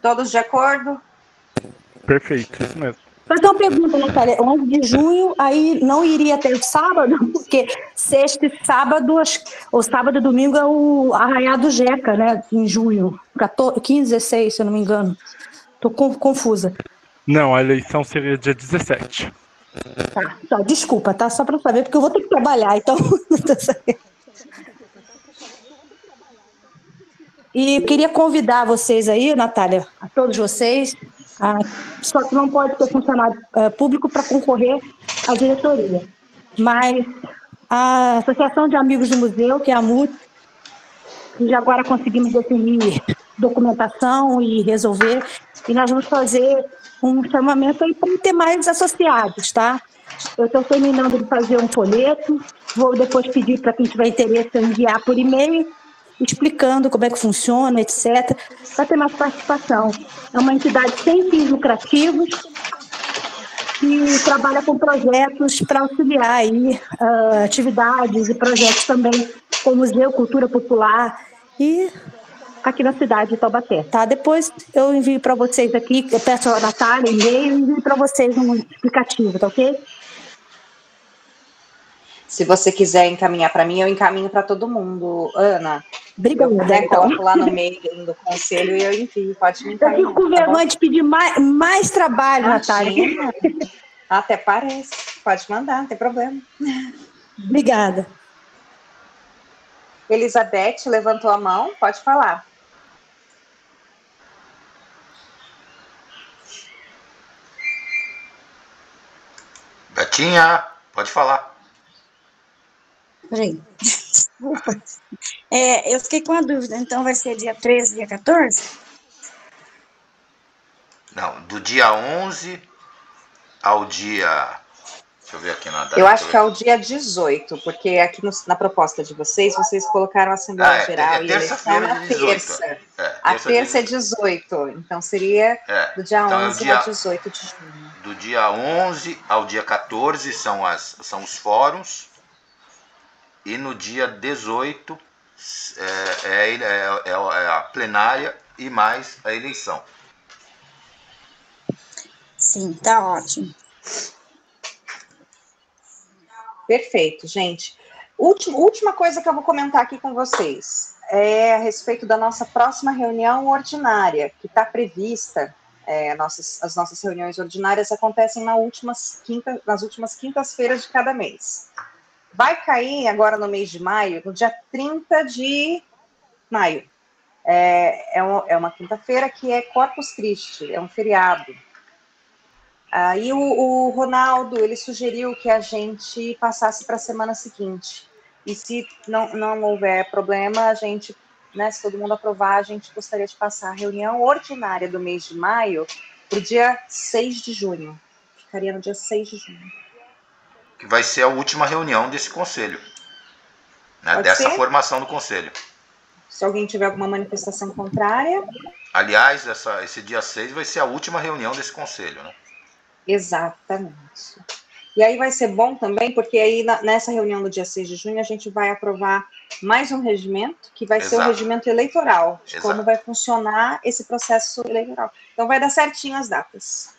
Todos de acordo? Perfeito, isso mesmo. Fazer uma pergunta, Natália. 11 de junho, aí não iria ter sábado, porque sexta e sábado, ou sábado e domingo é o Arraiá do Jeca, né? Em junho. 15, 16, se eu não me engano. Estou confusa. Não, a eleição seria dia 17. Tá, desculpa, tá? Só para saber, porque eu vou ter que trabalhar, então. E eu queria convidar vocês aí, Natália, a todos vocês, só que não pode ter funcionário público para concorrer à diretoria. Mas a Associação de Amigos do Museu, que é a AMUT, já agora conseguimos definir documentação e resolver, e nós vamos fazer um chamamento aí para ter mais associados, tá? Eu estou terminando de fazer um folheto, vou depois pedir para quem tiver interesse enviar por e-mail, explicando como é que funciona, etc., para ter mais participação. É uma entidade sem fins lucrativos que trabalha com projetos para auxiliar aí, atividades e projetos também com Museu, Cultura Popular e aqui na cidade de Taubaté, tá? Depois eu envio para vocês aqui, eu peço a Natália e-mail e envio para vocês um explicativo, tá ok? Se você quiser encaminhar para mim, eu encaminho para todo mundo. Ana, obrigada. Eu coloco lá no meio do conselho e eu envio, pode me encaminhar. Eu fico com vergonha de pedir mais trabalho, Natália. Até parece. Pode mandar, não tem problema. Obrigada. Elizabeth levantou a mão, pode falar. Betinha, pode falar. Peraí, desculpa. Eu fiquei com a dúvida, então vai ser dia 13, dia 14? Não, do dia 11 ao dia Deixa eu ver aqui na data. Eu acho que é o dia 18, porque aqui na proposta de vocês colocaram a Assembleia Geral e eleição na terça. A terça é 18, então seria do dia 11 a 18 de junho. Do dia 11 ao dia 14 são os fóruns, e no dia 18 é a plenária e mais a eleição. Sim, tá ótimo. Perfeito, gente. Última coisa que eu vou comentar aqui com vocês é a respeito da nossa próxima reunião ordinária, que está prevista. As nossas reuniões ordinárias acontecem nas últimas quintas-feiras de cada mês. Vai cair agora no mês de maio, no dia 30 de maio. É uma quinta-feira que é Corpus Christi, é um feriado. Aí o Ronaldo, ele sugeriu que a gente passasse para a semana seguinte. E se não houver problema, a gente, né, se todo mundo aprovar, a gente gostaria de passar a reunião ordinária do mês de maio para o dia 6 de junho. Ficaria no dia 6 de junho. Que vai ser a última reunião desse conselho. Né, dessa formação do conselho. Se alguém tiver alguma manifestação contrária. Aliás, esse dia 6 vai ser a última reunião desse conselho, né? Exatamente. E aí vai ser bom também, porque aí nessa reunião do dia 6 de junho a gente vai aprovar mais um regimento, que vai ser o regimento eleitoral, de como vai funcionar esse processo eleitoral. Então vai dar certinho as datas.